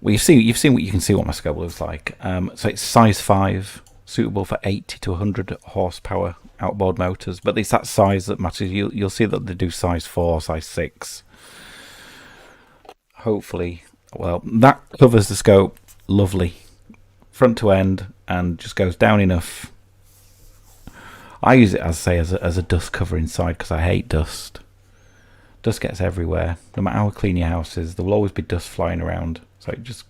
Well, you've seen what you can see what my scope looks like. So it's size 5, suitable for 80 to 100 horsepower outboard motors. But it's that size that matters. You'll see that they do size 4, size 6. Hopefully, well, that covers the scope lovely, front to end, and just goes down enough. I use it as a dust cover inside because I hate dust. Dust gets everywhere. No matter how clean your house is, there will always be dust flying around. So it just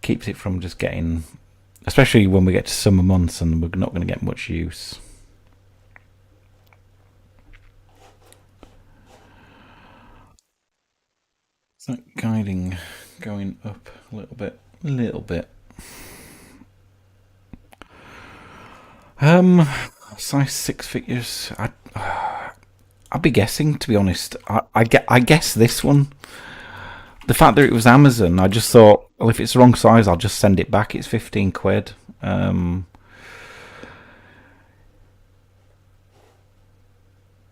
keeps it from just getting, especially when we get to summer months and we're not going to get much use. Is that guiding going up a little bit. Size 6 figures. I'd be guessing, to be honest. I guess this one. The fact that it was Amazon, I just thought, well, if it's the wrong size, I'll just send it back. It's 15 quid.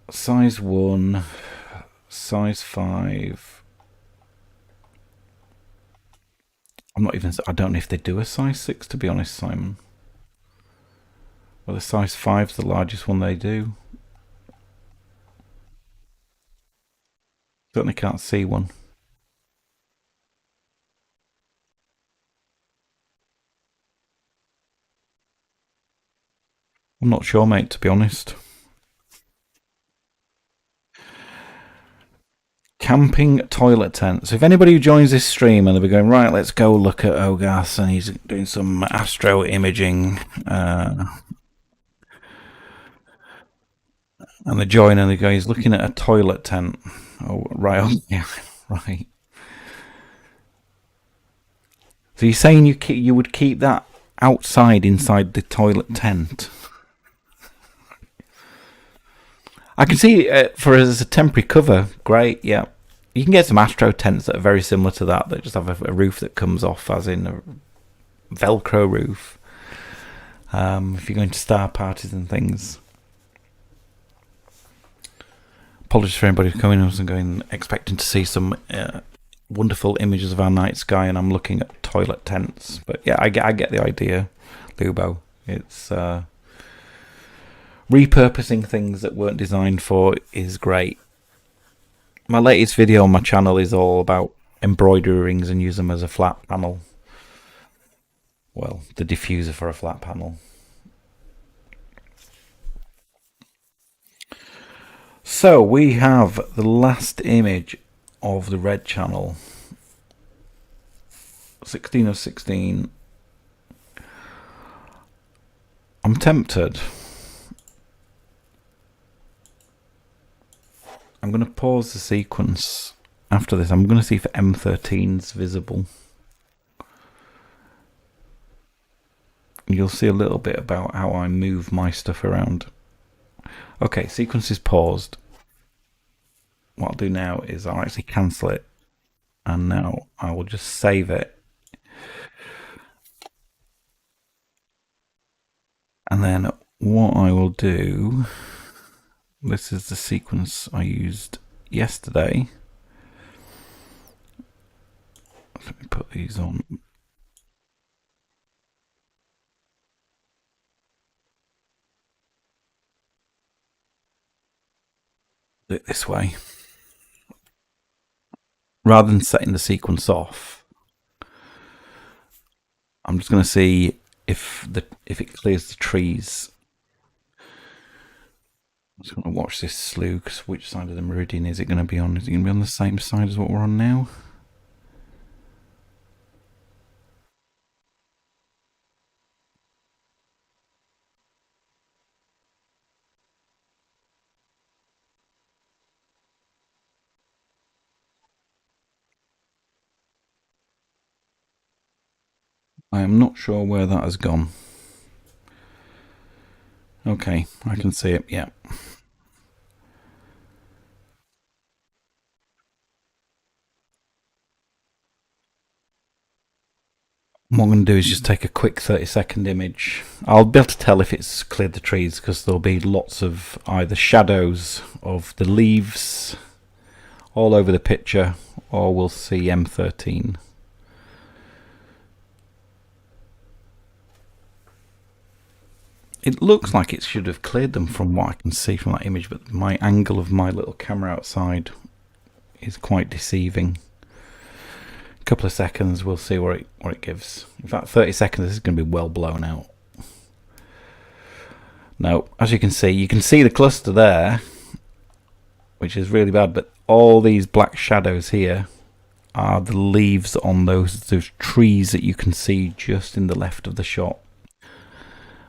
Size 1, size 5. I don't know if they do a size 6, to be honest, Simon. Well, the size 5's the largest one they do. Certainly can't see one. I'm not sure, mate, to be honest. Camping toilet tents. If anybody who joins this stream and they'll be going, right, let's go look at Ogas and he's doing some astro imaging, and they join and they go, he's looking at a toilet tent. Oh, right, oh, yeah, right. So you're saying you would keep that outside inside the toilet tent? I can see for as a temporary cover. Great, yeah. You can get some astro tents that are very similar to that just have a roof that comes off, as in a Velcro roof. If you're going to star parties and things. Apologies for anybody who's coming. I wasn't expecting to see some wonderful images of our night sky, and I'm looking at toilet tents. But yeah, I get the idea, Lubo. It's repurposing things that weren't designed for is great. My latest video on my channel is all about embroidery rings and use them as a flat panel. Well, the diffuser for a flat panel. So we have the last image of the red channel. 16 of 16. I'm tempted. I'm going to pause the sequence after this. I'm going to see if M13's visible. You'll see a little bit about how I move my stuff around. Okay, sequence is paused. What I'll do now is I'll actually cancel it. And now I will just save it. And then what I will do... This is the sequence I used yesterday. Let me put these on. Do it this way. Rather than setting the sequence off, I'm just going to see if it clears the trees. I'm just going to watch this slew, because which side of the meridian is it going to be on? Is it going to be on the same side as what we're on now? I am not sure where that has gone. Okay, I can see it, yeah. What I'm going to do is just take a quick 30-second image. I'll be able to tell if it's cleared the trees, because there'll be lots of either shadows of the leaves all over the picture, or we'll see M13. It looks like it should have cleared them from what I can see from that image, but my angle of my little camera outside is quite deceiving. A couple of seconds, we'll see what it gives. In fact, 30 seconds, this is going to be well blown out. Now, as you can see the cluster there, which is really bad, but all these black shadows here are the leaves on those trees that you can see just in the left of the shot.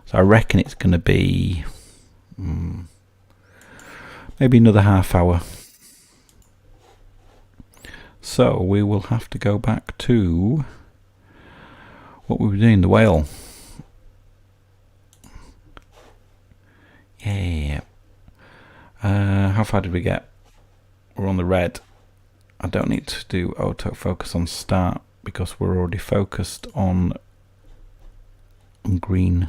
So I reckon it's going to be maybe another half hour. So we will have to go back to what we were doing, the whale. Yeah. How far did we get? We're on the red. I don't need to do autofocus on start because we're already focused on green.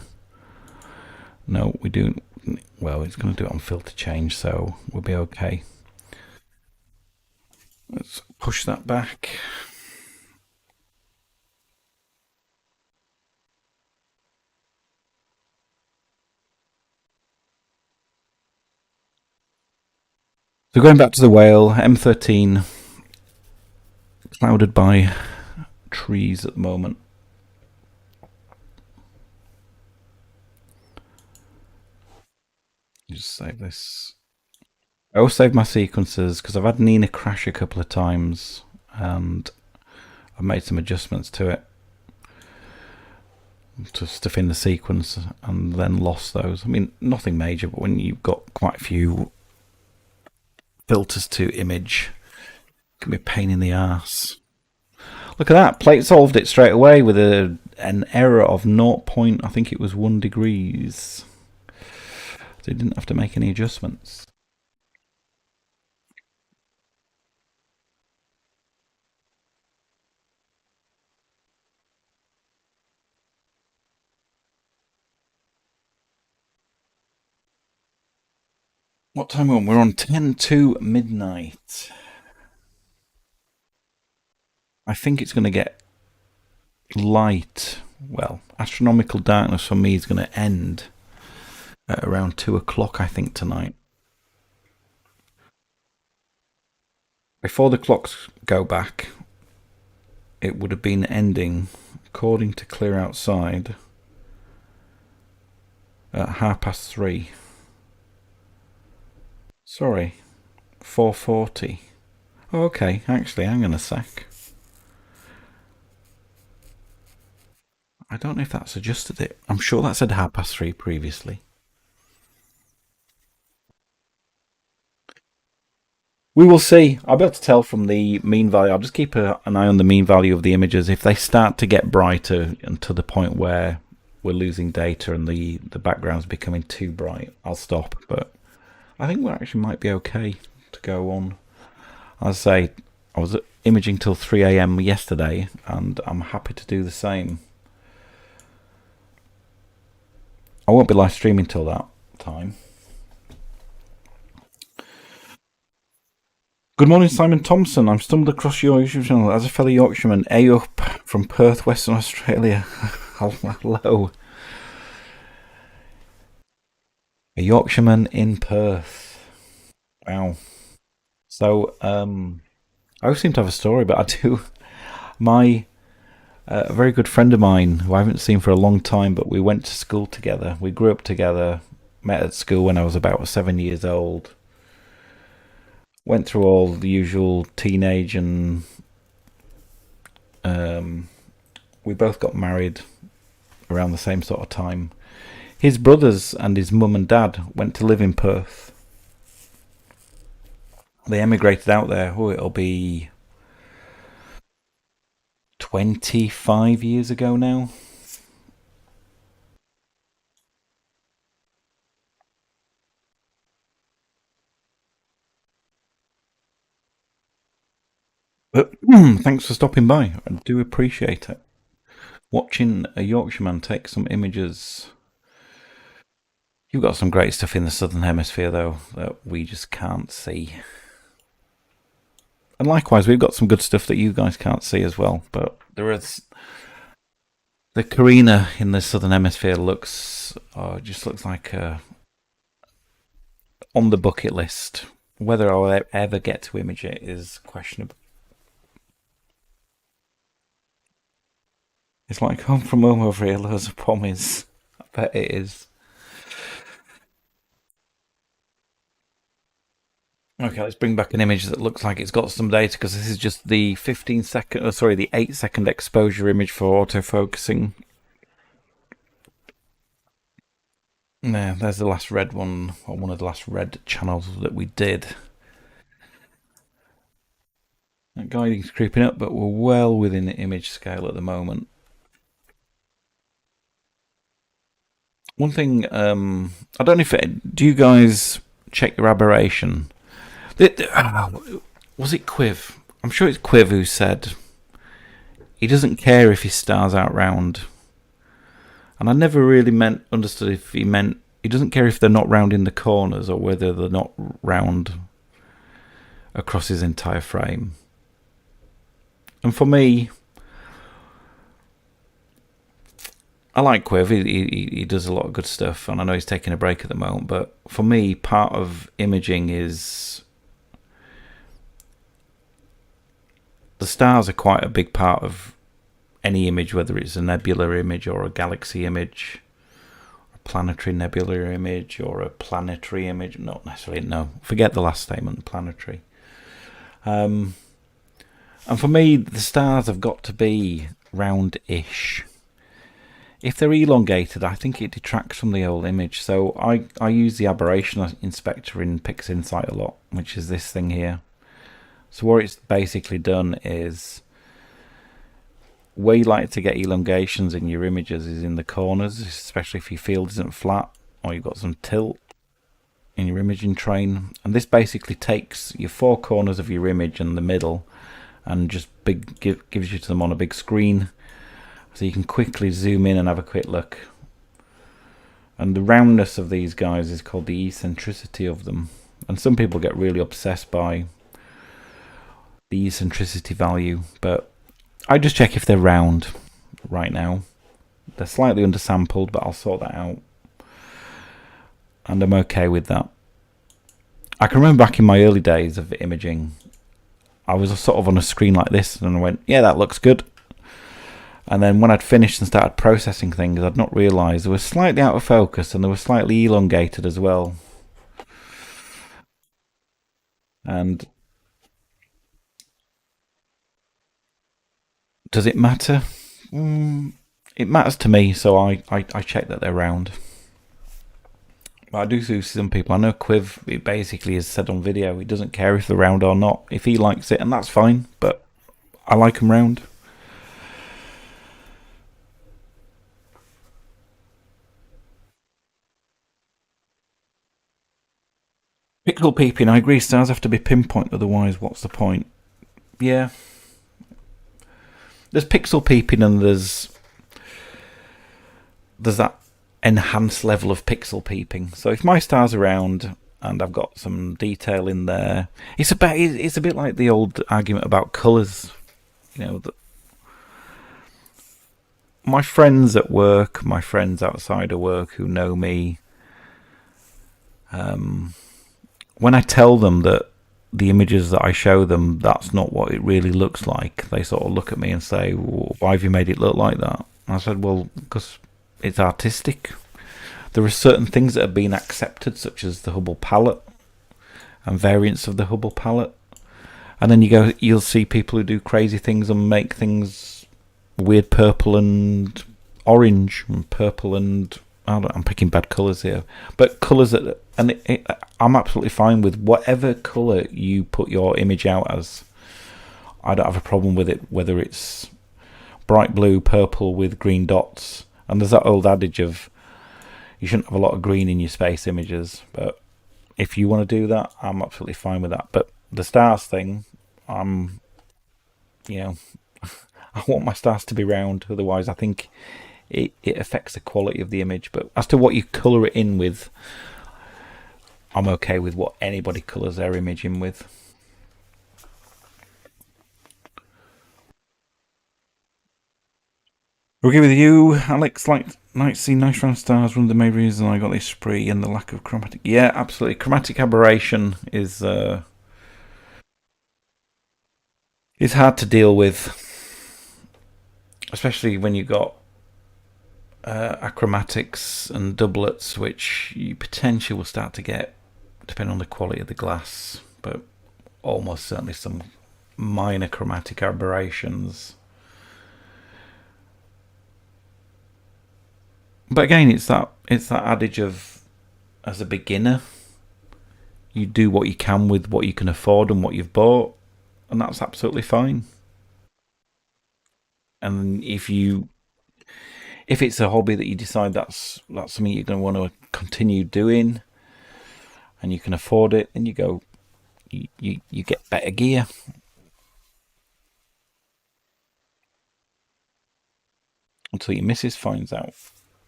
No, we do. Well, it's going to do it on filter change, so we'll be okay. Let's push that back. So going back to the whale, M13, clouded by trees at the moment. Just save this. I always save my sequences because I've had Nina crash a couple of times and I've made some adjustments to it to stuff in the sequence and then lost those. I mean, nothing major, but when you've got quite a few filters to image, it can be a pain in the arse. Look at that, Plate solved it straight away with an error of 0. I think it was 1 degrees. So you didn't have to make any adjustments. What time are we on? We're on 10 to midnight. I think it's going to get light. Well, astronomical darkness for me is going to end at around 2 o'clock, I think, tonight. Before the clocks go back, it would have been ending, according to Clear Outside, at 3:30. Sorry, 4:40. Oh, okay, actually, hang on a sec. I don't know if that's adjusted it. I'm sure that said 3:30 previously. We will see. I'll be able to tell from the mean value. I'll just keep an eye on the mean value of the images. If they start to get brighter and to the point where we're losing data and the background's becoming too bright, I'll stop. But I think we actually might be okay to go on. As I say, I was imaging till 3 a.m. yesterday, and I'm happy to do the same. I won't be live streaming till that time. Good morning, Simon Thompson. I'm stumbled across your YouTube channel as a fellow Yorkshireman. A up from Perth, Western Australia. Hello. A Yorkshireman in Perth. Wow. So, I always seem to have a story, but I do. My a very good friend of mine who I haven't seen for a long time, but we went to school together. We grew up together, met at school when I was about 7 years old. Went through all the usual teenage and we both got married around the same sort of time. His brothers and his mum and dad went to live in Perth. They emigrated out there. Oh, it'll be 25 years ago now. But thanks for stopping by. I do appreciate it. Watching a Yorkshireman take some images. You've got some great stuff in the Southern Hemisphere, though, that we just can't see. And likewise, we've got some good stuff that you guys can't see as well. But there is the Carina in the Southern Hemisphere just looks like on the bucket list. Whether I'll ever get to image it is questionable. It's like home from home over here, loads of pommies. I bet it is. Okay, let's bring back an image that looks like it's got some data because this is just the 8-second exposure image for autofocusing. There's the last red one, or one of the last red channels that we did. That guiding's creeping up, but we're well within the image scale at the moment. One thing, I don't know if do you guys check your aberration? Was it Quiv? I'm sure it's Quiv who said he doesn't care if his star's out round. And I never really understood if he meant he doesn't care if they're not round in the corners or whether they're not round across his entire frame. And for me, I like Quiv. He does a lot of good stuff, and I know he's taking a break at the moment. But for me, part of imaging is the stars are quite a big part of any image, whether it's a nebular image or a galaxy image, a planetary nebular image or a planetary image. Not necessarily, no. Forget the last statement, planetary. And for me, the stars have got to be round-ish. If they're elongated, I think it detracts from the whole image. So I use the aberration inspector in PixInsight a lot, which is this thing here. So what it's basically done is, where you like to get elongations in your images is in the corners, especially if your field isn't flat or you've got some tilt in your imaging train. And this basically takes your four corners of your image and the middle and just gives you to them on a big screen, so you can quickly zoom in and have a quick look. And the roundness of these guys is called the eccentricity of them. And some people get really obsessed by the eccentricity value, but I just check if they're round right now. They're slightly undersampled, but I'll sort that out. And I'm okay with that. I can remember back in my early days of imaging, I was sort of on a screen like this, and I went, yeah, that looks good. And then when I'd finished and started processing things, I'd not realised they were slightly out of focus and they were slightly elongated as well. And does it matter? It matters to me, so I check that they're round. But I do see some people, I know Quiv, it basically is said on video, he doesn't care if they're round or not. If he likes it, and that's fine, but I like them round. Pixel peeping, I agree, stars have to be pinpoint, otherwise what's the point? Yeah. There's pixel peeping and there's that enhanced level of pixel peeping. So if my star's around and I've got some detail in there, it's a bit like the old argument about colours. You know, my friends at work, my friends outside of work who know me, when I tell them that the images that I show them, that's not what it really looks like, they sort of look at me and say, well, why have you made it look like that? And I said, well, because it's artistic. There are certain things that have been accepted, such as the Hubble palette and variants of the Hubble palette. And then you'll see people who do crazy things and make things weird purple and orange and purple and I'm picking bad colours here, but colours that, and I'm absolutely fine with whatever colour you put your image out as. I don't have a problem with it, whether it's bright blue, purple with green dots. And there's that old adage of you shouldn't have a lot of green in your space images, but if you want to do that, I'm absolutely fine with that. But the stars thing, I want my stars to be round, otherwise I think it affects the quality of the image. But as to what you colour it in with, I'm okay with what anybody colours their image in with. We'll agree with you, Alex. Like see nice round stars. One of the main reasons I got this spree and the lack of chromatic. Yeah, absolutely. Chromatic aberration is hard to deal with, especially when you got achromatics and doublets, which you potentially will start to get, depending on the quality of the glass, but almost certainly some minor chromatic aberrations. But again, it's that adage of, as a beginner, you do what you can with what you can afford and what you've bought. and that's absolutely fine. And if it's a hobby that you decide that's something you're going to want to continue doing, and you can afford it, then you go, you get better gear. Until your missus finds out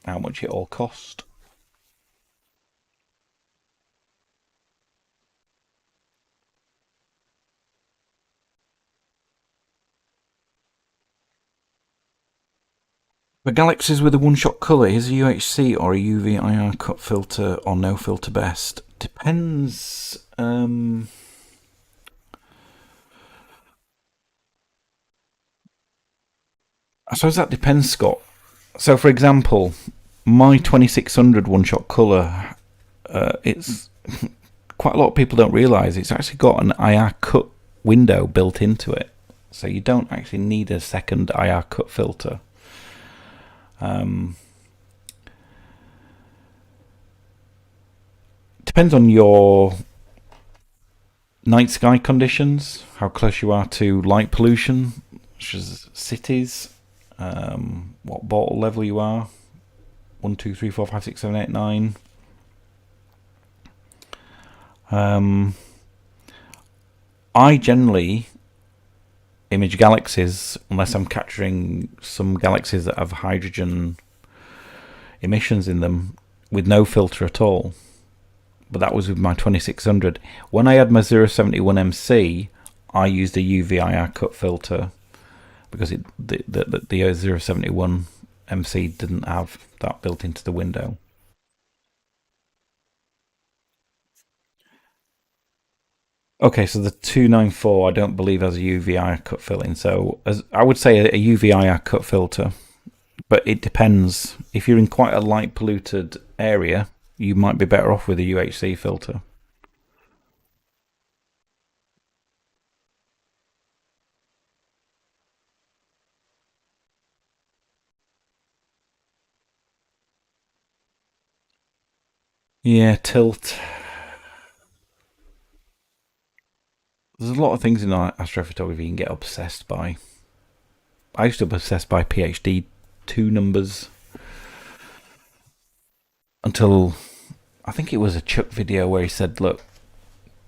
how much it all cost. The Galaxies with a one-shot colour, is a UHC or a UV-IR cut filter or no filter best? Depends. I suppose that depends, Scott. So, for example, my 2600 one-shot colour, it's quite a lot of people don't realise it's actually got an IR cut window built into it. So you don't actually need a second IR cut filter. Depends on your night sky conditions, how close you are to light pollution, such as cities, what bottle level you are. 1, 2, 3, 4, 5, 6, 7, 8, 9. I generally image galaxies unless I'm capturing some galaxies that have hydrogen emissions in them with no filter at all. But that was with my 2600. When I had my 071MC, I used a UVIR cut filter because the 071MC didn't have that built into the window. Okay, so the 294 I don't believe has a UVIR cut filling. So as I would say a UVIR cut filter, but it depends. If you're in quite a light polluted area, you might be better off with a UHC filter. Yeah, tilt. There's a lot of things in astrophotography you can get obsessed by. I used to be obsessed by PhD 2 numbers until I think it was a Chuck video where he said, "Look,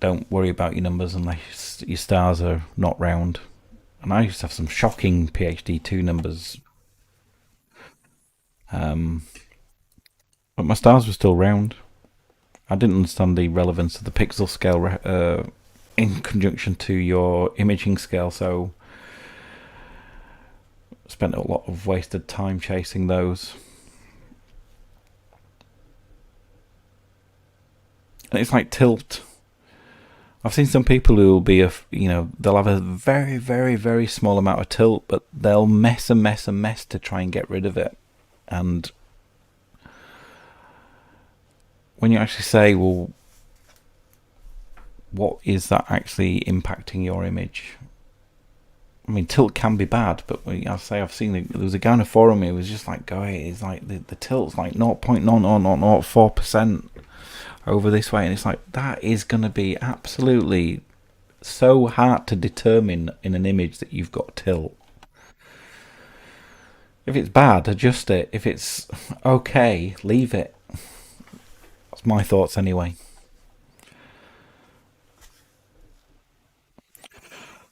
don't worry about your numbers unless your stars are not round." And I used to have some shocking PhD 2 numbers, um, but my stars were still round. I didn't understand the relevance of the pixel scale in conjunction to your imaging scale, so spent a lot of wasted time chasing those. And it's like tilt. I've seen some people who will be they'll have a very, very, very small amount of tilt, but they'll mess and mess and mess to try and get rid of it. And when you actually say, well, what is that actually impacting your image? I mean, tilt can be bad, but I've seen there was a guy on a forum who was just like, "Guy, it's like the tilt's like 0.0004% over this way," and it's like that is going to be absolutely so hard to determine in an image that you've got tilt. If it's bad, adjust it. If it's okay, leave it. That's my thoughts anyway.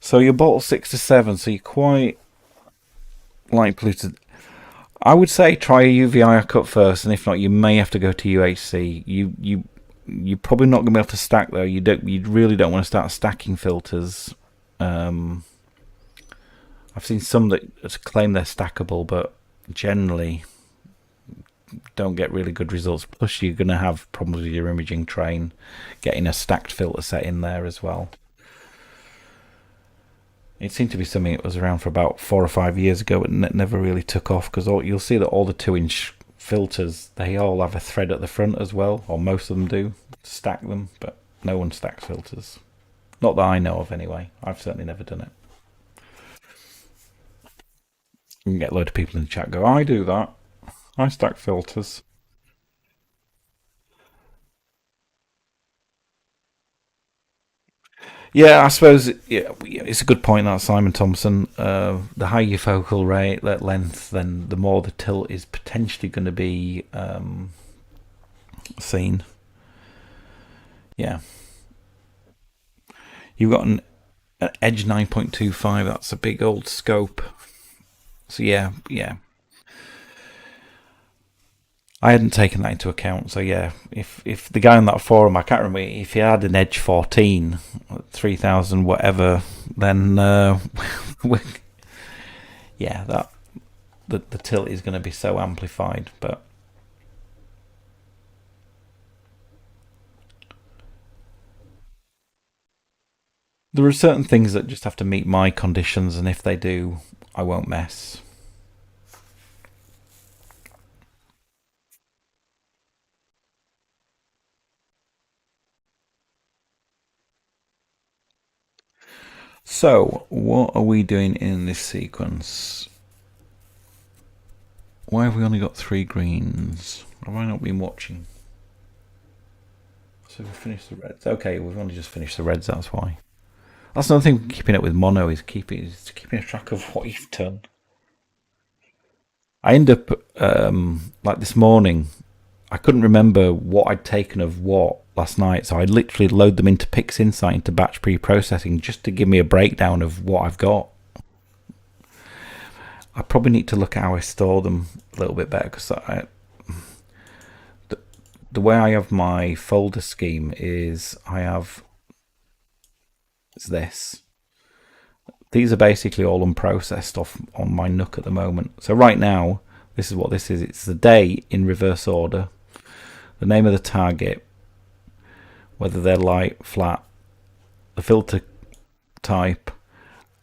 So you're bottle 6 to 7, so you're quite light polluted. I would say try a UVI cut first, and if not, you may have to go to UHC. You're probably not going to be able to stack though. You really don't want to start stacking filters. I've seen some that claim they're stackable, but generally don't get really good results. Plus, you're going to have problems with your imaging train getting a stacked filter set in there as well. It seemed to be something that was around for about 4 or 5 years ago, and it never really took off because you'll see that all the 2-inch filters they all have a thread at the front as well, or most of them do stack them, but no one stacks filters. Not that I know of, anyway. I've certainly never done it. You can get a load of people in the chat go, "I do that. I stack filters." Yeah, I suppose it's a good point that Simon Thompson. The higher your focal rate length, then the more the tilt is potentially going to be seen. Yeah, you've got an Edge 9.25. That's a big old scope. So yeah, yeah. I hadn't taken that into account. So yeah, if the guy on that forum, I can't remember if he had an Edge 14, 3000 whatever, then yeah, that the tilt is going to be so amplified. But there are certain things that just have to meet my conditions, and if they do, I won't mess. So, what are we doing in this sequence? Why have we only got 3 greens? Have I not been watching? So we finished the reds. Okay, we've only just finished the reds. That's why. That's another thing. Keeping it with mono is keeping a track of what you've done. I end up like this morning. I couldn't remember what I'd taken of what last night, so I literally load them into PixInsight into batch pre-processing just to give me a breakdown of what I've got. I probably need to look at how I store them a little bit better because the way I have my folder scheme is I have it's this. These are basically all unprocessed off on my Nook at the moment. So right now, this is what this is. It's the day in reverse order, the name of the target, whether they're light, flat, the filter type,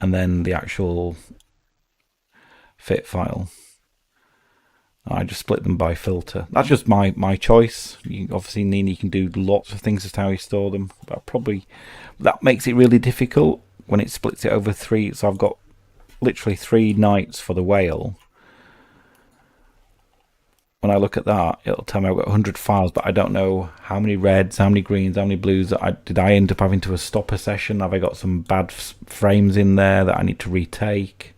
and then the actual fit file. I just split them by filter. That's just my choice. You obviously, Nini can do lots of things as to how you store them, but probably that makes it really difficult when it splits it over 3. So I've got literally 3 nights for the whale. When I look at that, it'll tell me I've got 100 files, but I don't know how many reds, how many greens, how many blues. Did I end up having to stop a session? Have I got some bad frames in there that I need to retake?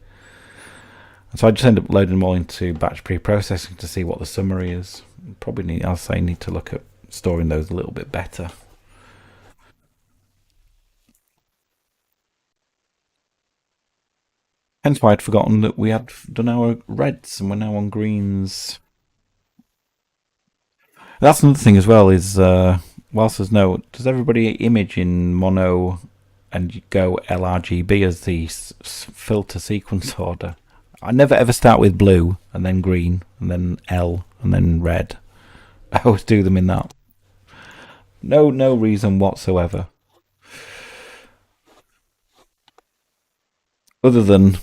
So I just end up loading them all into batch pre-processing to see what the summary is. Probably need to look at storing those a little bit better. Hence why I'd forgotten that we had done our reds and we're now on greens. That's another thing as well is whilst there's no, does everybody image in mono and go LRGB as the filter sequence order? I never ever start with blue and then green and then L and then red. I always do them in that. No reason whatsoever. Other than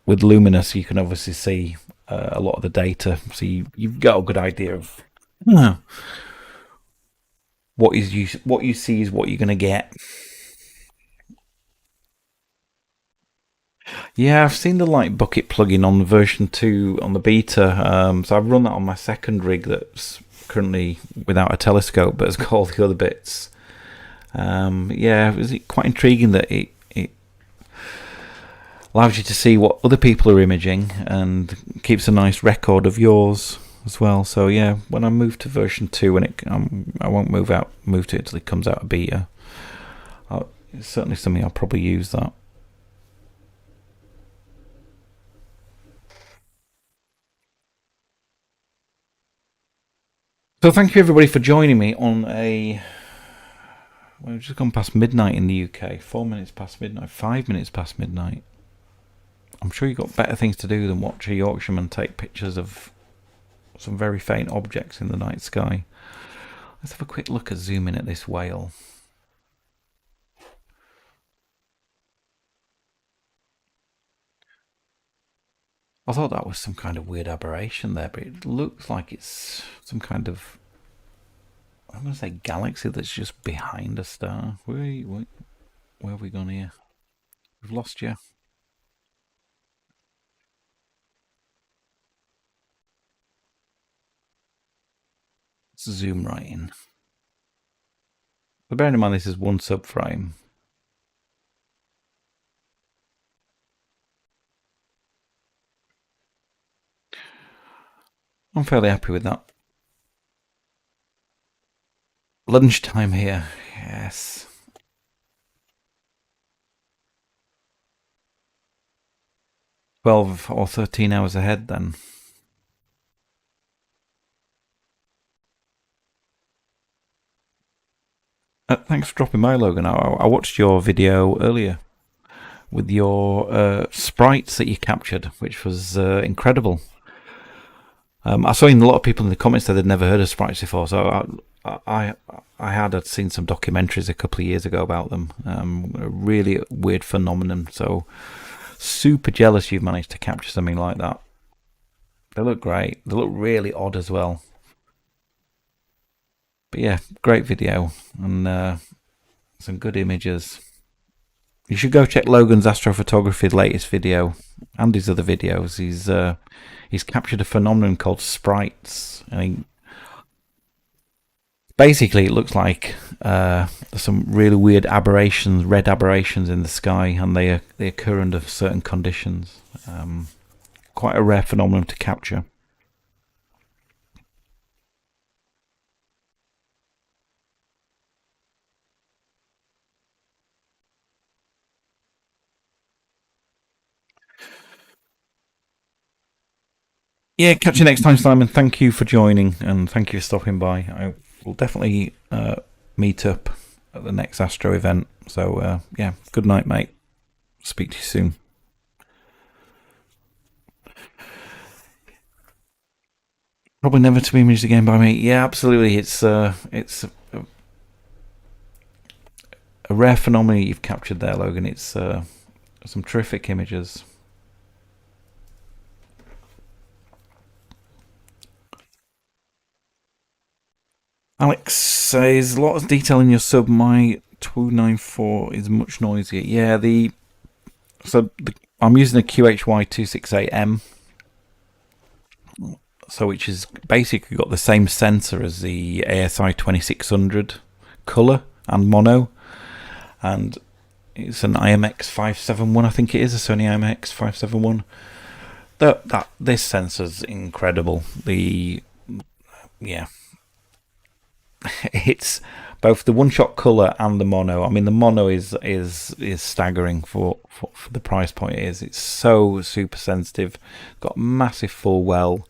with Luminous, you can obviously see a lot of the data, so you've got a good idea of what you see is what you're going to get. Yeah, I've seen the light bucket plugin on version 2 on the beta. So I've run that on my second rig that's currently without a telescope, but has got all the other bits. Yeah, it was quite intriguing that it allows you to see what other people are imaging and keeps a nice record of yours as well. So yeah, when I move to version 2, when I won't move to it until it comes out of beta. It's certainly something I'll probably use that. So thank you everybody for joining me on a. We've just gone past midnight in the UK. 4 minutes past midnight. 5 minutes past midnight. I'm sure you've got better things to do than watch a Yorkshireman take pictures of some very faint objects in the night sky. Let's have a quick look at zoom in at this whale. I thought that was some kind of weird aberration there, but it looks like it's some kind of, I'm going to say galaxy that's just behind a star. Where have we gone here? We've lost you. Let's zoom right in. But bearing in mind this is one subframe. I'm fairly happy with that. Lunchtime here. Yes. 12 or 13 hours ahead then. Thanks for dropping by, Logan. I watched your video earlier with your sprites that you captured, which was incredible. I saw in a lot of people in the comments that they'd never heard of sprites before, so I'd seen some documentaries a couple of years ago about them. A really weird phenomenon. So super jealous you've managed to capture something like that. They look great. They look really odd as well. But yeah, great video and some good images. You should go check Logan's Astrophotography latest video and his other videos. He's captured a phenomenon called sprites. I mean, basically, it looks like some really weird aberrations, red aberrations in the sky, and they occur under certain conditions. Quite a rare phenomenon to capture. Yeah, catch you next time, Simon. Thank you for joining and thank you for stopping by. I will definitely meet up at the next Astro event. So, yeah, good night, mate. Speak to you soon. Probably never to be amused again by me. Yeah, absolutely. It's a rare phenomenon you've captured there, Logan. It's some terrific images. Alex says a lot of detail in your sub. My 294 is much noisier. Yeah, I'm using a QHY268M, so which is basically got the same sensor as the ASI 2600 color and mono, and it's an IMX 571. I think it is a Sony IMX 571. This sensor's incredible. Yeah. It's both the one-shot color and the mono. I mean, the mono is staggering for the price point it is. It's so super sensitive. Got massive full well.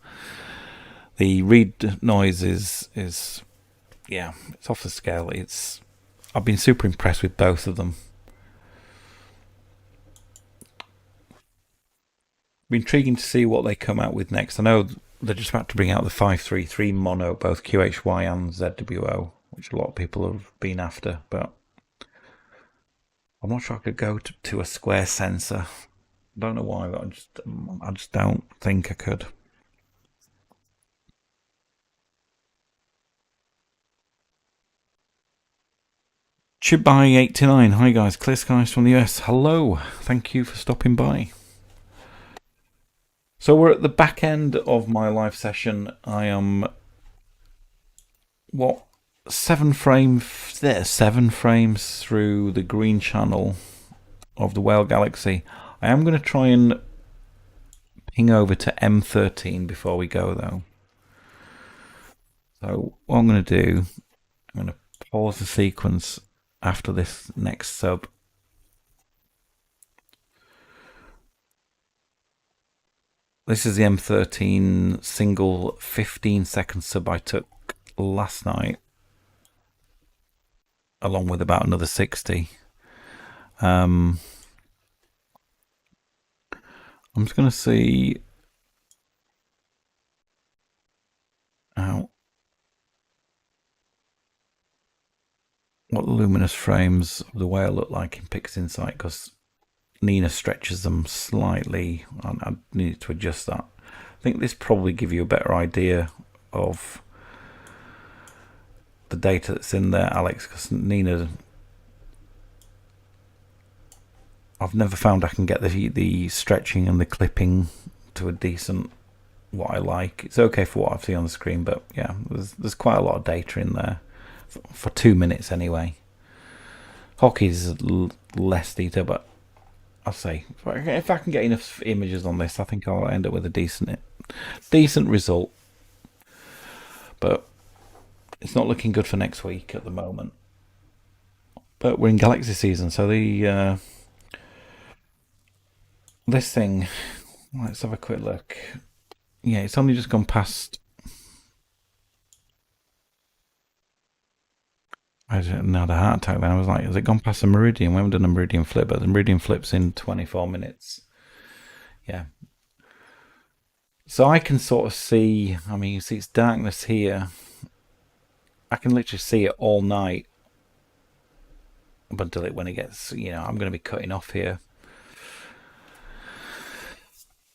The read noise is yeah, it's off the scale. I've been super impressed with both of them. Be intriguing to see what they come out with next. I know they're just about to bring out the 533 mono, both QHY and ZWO, which a lot of people have been after, but I'm not sure I could go to a square sensor. Don't know why, but I just don't think I could. Chibai89, hi guys, Clear Skies from the US. Hello, thank you for stopping by. So we're at the back end of my live session. I am 7 frames through the green channel of the Whale Galaxy. I am going to try and ping over to M13 before we go though. So what I'm going to do, I'm going to pause the sequence after this next sub. This is the M13 single 15-second sub I took last night, along with about another 60. I'm just going to see what the luminous frames of the whale look like in PixInsight, because Nina stretches them slightly. I need to adjust that. I think this probably give you a better idea of the data that's in there, Alex, because Nina, I've never found I can get the stretching and the clipping to a decent what I like. It's okay for what I've seen on the screen, but yeah, there's quite a lot of data in there for 2 minutes anyway. Hockey's less detail, but I'll say if I can get enough images on this, I think I'll end up with a decent result. But it's not looking good for next week at the moment. But we're in Galaxy season, so the this thing. Let's have a quick look. Yeah, it's only just gone past. I didn't know the heart attack then. I was like, has it gone past the meridian? We haven't done a meridian flip, but the meridian flips in 24 minutes. Yeah. So I can sort of see, I mean, you see it's darkness here. I can literally see it all night up until it, when it gets, I'm going to be cutting off here.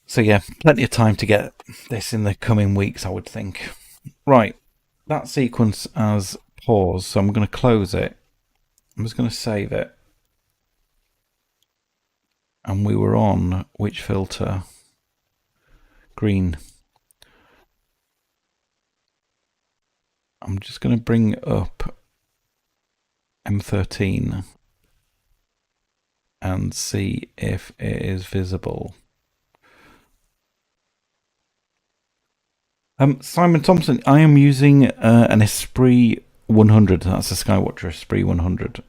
So yeah, plenty of time to get this in the coming weeks, I would think. Right, that sequence has paused, so I'm going to close it. I'm just going to save it. And we were on which filter? Green. I'm just going to bring up M13 and see if it is visible. Simon Thompson, I am using an Esprit 100. That's a Skywatcher Esprit 100.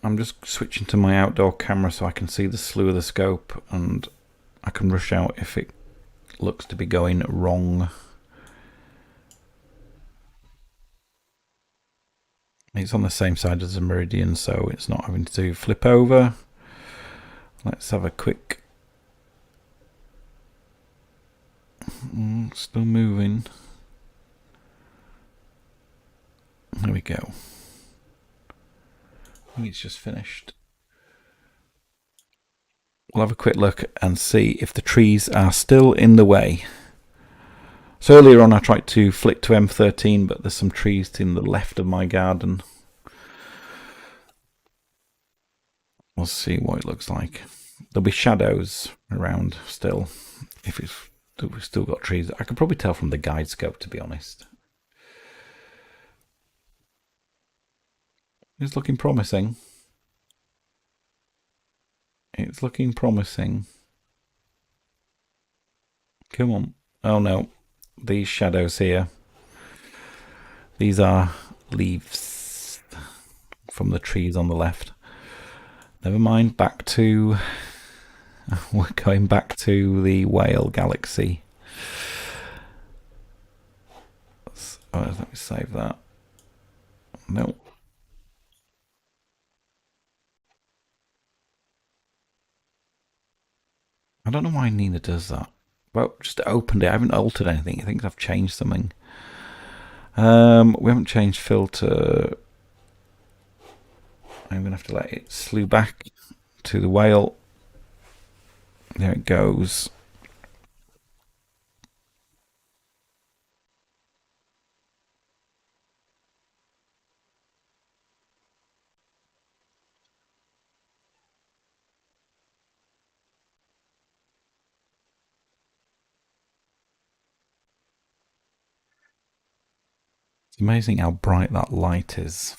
I'm just switching to my outdoor camera so I can see the slew of the scope, and I can rush out if it looks to be going wrong. It's on the same side as the meridian, so it's not having to flip over. Let's have a quick. Still moving. There we go. I think it's just finished. We'll have a quick look and see if the trees are still in the way. So earlier on I tried to flick to M13, but there's some trees to the left of my garden. We'll see what it looks like. There'll be shadows around still. If we've still got trees. I can probably tell from the guide scope, to be honest. It's looking promising. It's looking promising. Come on. Oh no. These shadows here. These are leaves from the trees on the left. Never mind. Back to... We're going back to the whale galaxy. Let me save that. No. I don't know why Nina does that. Well, just opened it. I haven't altered anything. I think I've changed something. We haven't changed filter. I'm going to have to let it slew back to the whale. There it goes. It's amazing how bright that light is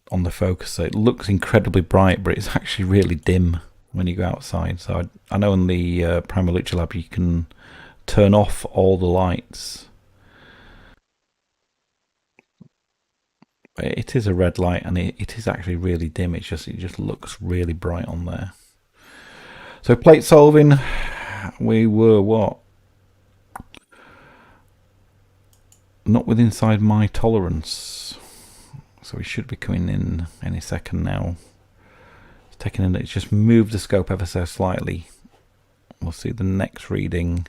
on the focuser. It looks incredibly bright, but it's actually really dim when you go outside. So I know in the Primal Lucha Lab you can turn off all the lights. It is a red light, and it is actually really dim. It just looks really bright on there. So plate solving, we were what? Not within inside my tolerance. So we should be coming in any second now. It's taking in. It's just moved the scope ever so slightly. We'll see the next reading.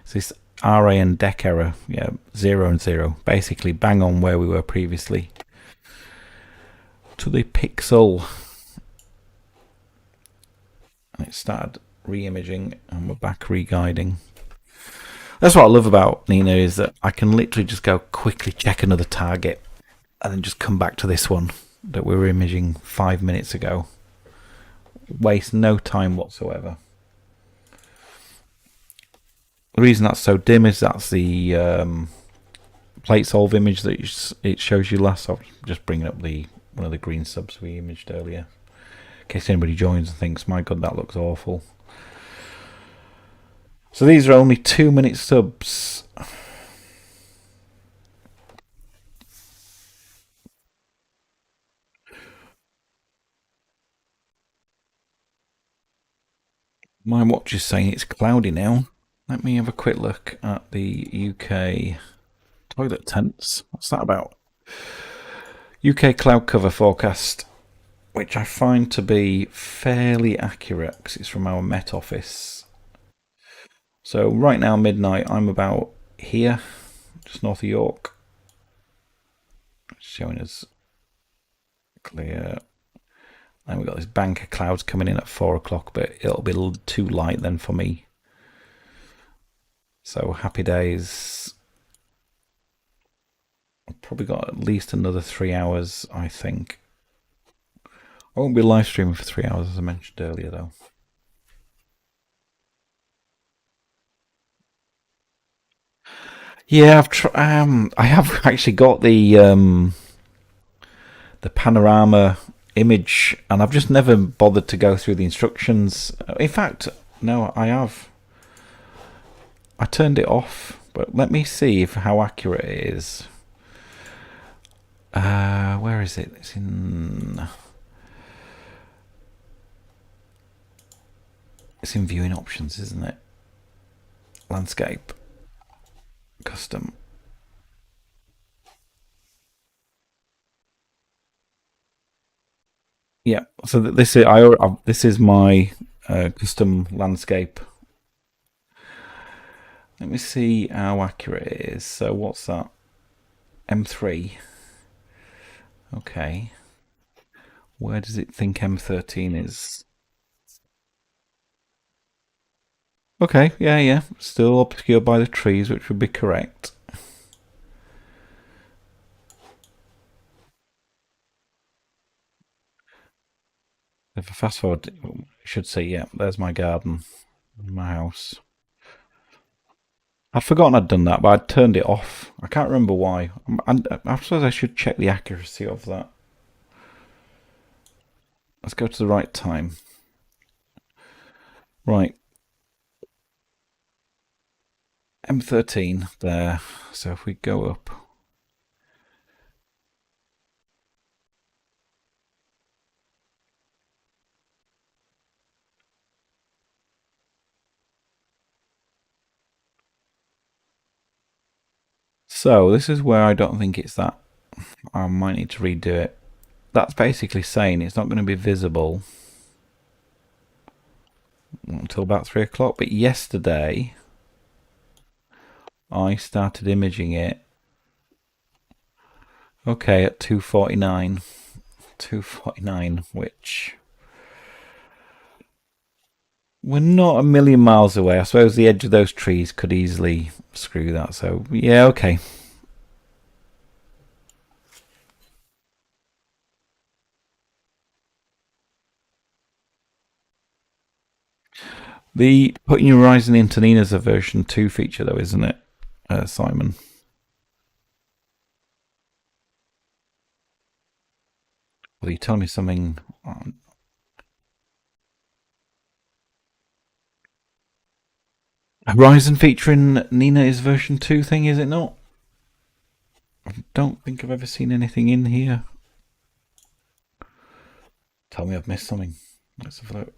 It's this RAN deck error. Yeah, 0 and 0. Basically bang on where we were previously. To the pixel. And it started re-imaging, and we're back re-guiding. That's what I love about Nina, is that I can literally just go quickly check another target and then just come back to this one that we were imaging 5 minutes ago. Waste no time whatsoever. The reason that's so dim is that's the plate solve image that it shows you last. I'll just bring up one of the green subs we imaged earlier. case anybody joins and thinks, my God, that looks awful. So these are only 2-minute subs. My watch is saying it's cloudy now. Let me have a quick look at the UK toilet tents. What's that about? UK cloud cover forecast, which I find to be fairly accurate because it's from our Met Office. So right now, midnight, I'm about here, just north of York. It's showing us clear. And we've got this bank of clouds coming in at 4 o'clock, but it'll be a little too light then for me. So happy days. I've probably got at least another 3 hours, I think. I won't be live streaming for 3 hours, as I mentioned earlier, though. Yeah, I have actually got the panorama image, and I've just never bothered to go through the instructions. In fact, no, I have. I turned it off, but let me see if how accurate it is. Where is it? It's in viewing options, isn't it? Landscape, custom. Yeah. So this is my custom landscape. Let me see how accurate it is. So what's that? M3. Okay. Where does it think M13 is? Okay, yeah. Still obscured by the trees, which would be correct. If I fast forward, I should say, yeah, there's my garden, my house. I'd forgotten I'd done that, but I'd turned it off. I can't remember why. I suppose I should check the accuracy of that. Let's go to the right time. Right. M13 there. So if we go up. So this is where I don't think it's that. I might need to redo it. That's basically saying it's not going to be visible until about 3 o'clock. But yesterday, I started imaging it. Okay, at 2:49, 2:49, which we're not a million miles away. I suppose the edge of those trees could easily screw that. So yeah, okay. The putting your horizon into Nina's a version 2 feature, though, isn't it, Simon? Well, you telling me something? Horizon featuring Nina is version 2 thing, is it not? I don't think I've ever seen anything in here. Tell me I've missed something. Let's have a look.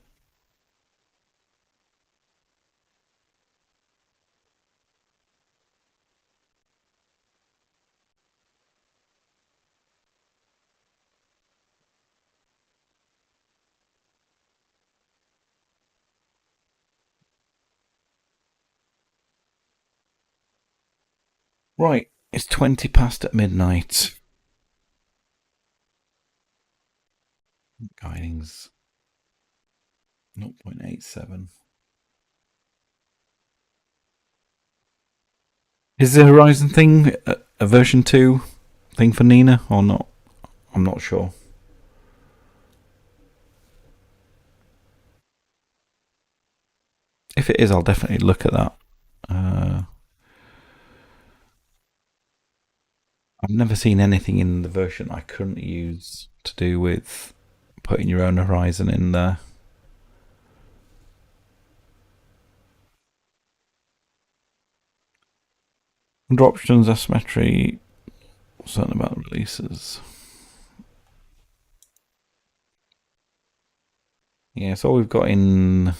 Right, it's 20 past at midnight. Guidings 0.87. Is the Horizon thing a version 2 thing for Nina or not? I'm not sure. If it is, I'll definitely look at that. I've never seen anything in the version I currently use to do with putting your own horizon in there. Under options, asymmetry, something about the releases. Yeah, so all we've got in the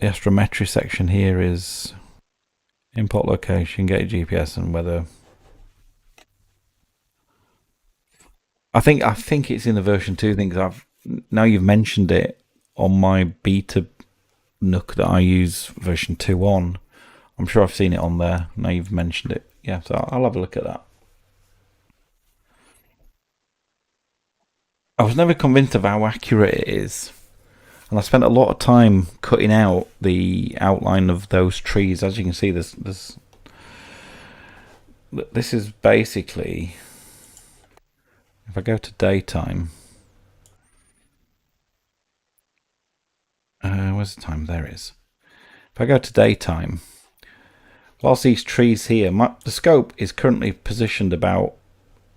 astrometry section here is import location, get your GPS and weather. I think it's in the version 2 thing. I've now you've mentioned it on my beta Nook that I use version 2 on. I'm sure I've seen it on there. Now you've mentioned it. Yeah, so I'll have a look at that. I was never convinced of how accurate it is. And I spent a lot of time cutting out the outline of those trees. As you can see, this is basically, if I go to daytime, where's the time? There it is. If I go to daytime, whilst these trees here, the scope is currently positioned about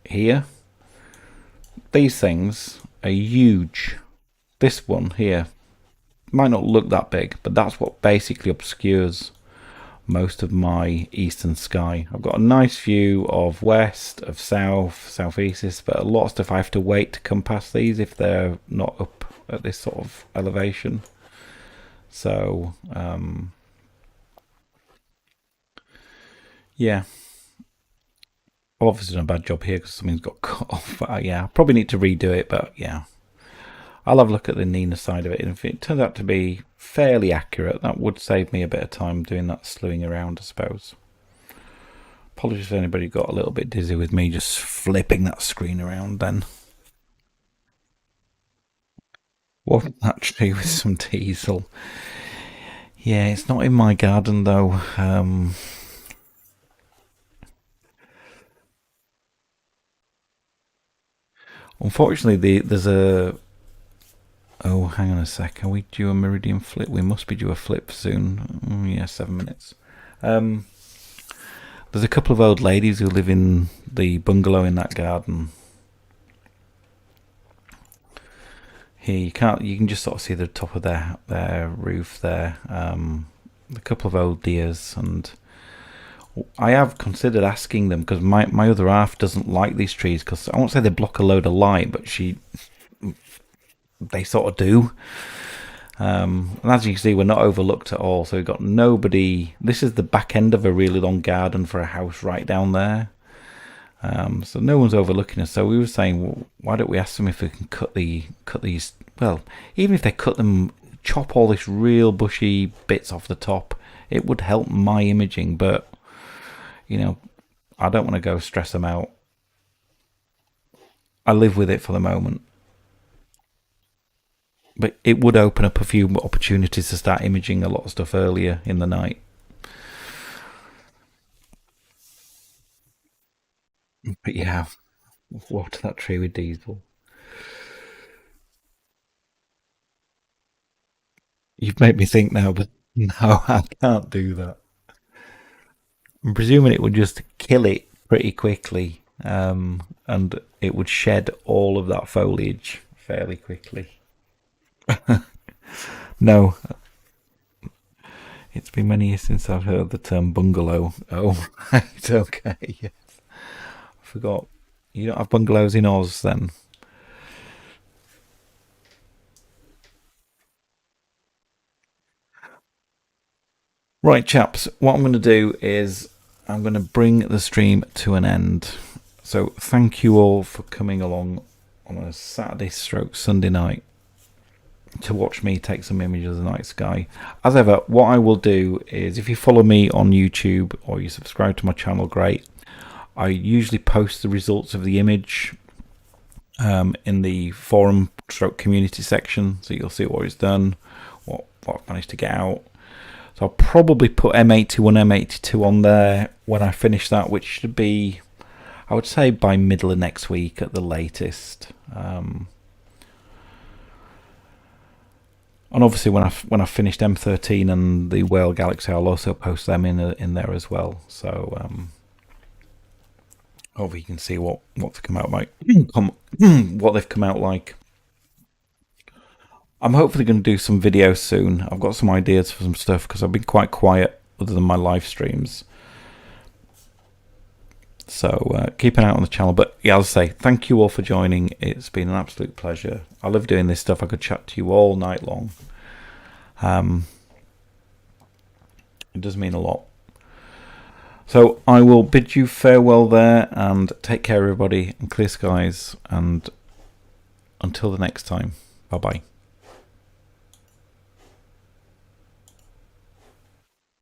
here. These things are huge. This one here might not look that big, but that's what basically obscures most of my eastern sky. I've got a nice view of west, of south, southeast, but a lot of stuff I have to wait to come past these if they're not up at this sort of elevation. So, yeah. I've obviously done a bad job here because something's got cut off. But yeah, I probably need to redo it, but yeah. I'll have a look at the Nina side of it, and if it turns out to be fairly accurate, that would save me a bit of time doing that slewing around, I suppose. Apologies if anybody got a little bit dizzy with me just flipping that screen around then. What that tree with some diesel? Yeah, it's not in my garden though. Unfortunately, there's a. Oh, hang on a sec. Are we due a meridian flip? We must be due a flip soon. Yeah, 7 minutes. There's a couple of old ladies who live in the bungalow in that garden. Here you can't. You can just sort of see the top of their roof there. A couple of old deers, and I have considered asking them because my other half doesn't like these trees because I won't say they block a load of light, but they sort of do. And as you can see, we're not overlooked at all, so we've got nobody. This is the back end of a really long garden for a house right down there. So no one's overlooking us. So we were saying, well, why don't we ask them if we can cut these? Well, even if they cut them, chop all this real bushy bits off the top, it would help my imaging. But I don't want to go stress them out. I live with it for the moment. But it would open up a few opportunities to start imaging a lot of stuff earlier in the night. But yeah, water that tree with diesel. You've made me think now, but no, I can't do that. I'm presuming it would just kill it pretty quickly, and it would shed all of that foliage fairly quickly. No, it's been many years since I've heard the term bungalow. Oh, right, okay, yes. I forgot. You don't have bungalows in Oz then? Right, chaps, what I'm going to do is I'm going to bring the stream to an end. So thank you all for coming along on a Saturday stroke Sunday night to watch me take some images of the night sky. As ever, what I will do is if you follow me on YouTube or you subscribe to my channel, great. I usually post the results of the image in the forum stroke community section, so you'll see what it's done, what I've managed to get out. So I'll probably put M81, M82 on there when I finish that, which should be, I would say, by middle of next week at the latest. And obviously, when I've finished M13 and the Whale Galaxy, I'll also post them in there as well. So Hopefully you can see what they've come out like. What they've come out like. I'm hopefully going to do some videos soon. I've got some ideas for some stuff because I've been quite quiet other than my live streams. So keep an eye out on the channel. But yeah, I'll say thank you all for joining. It's been an absolute pleasure. I love doing this stuff. I could chat to you all night long. It does mean a lot. So I will bid you farewell there, and take care everybody, and clear skies, and until the next time, bye bye.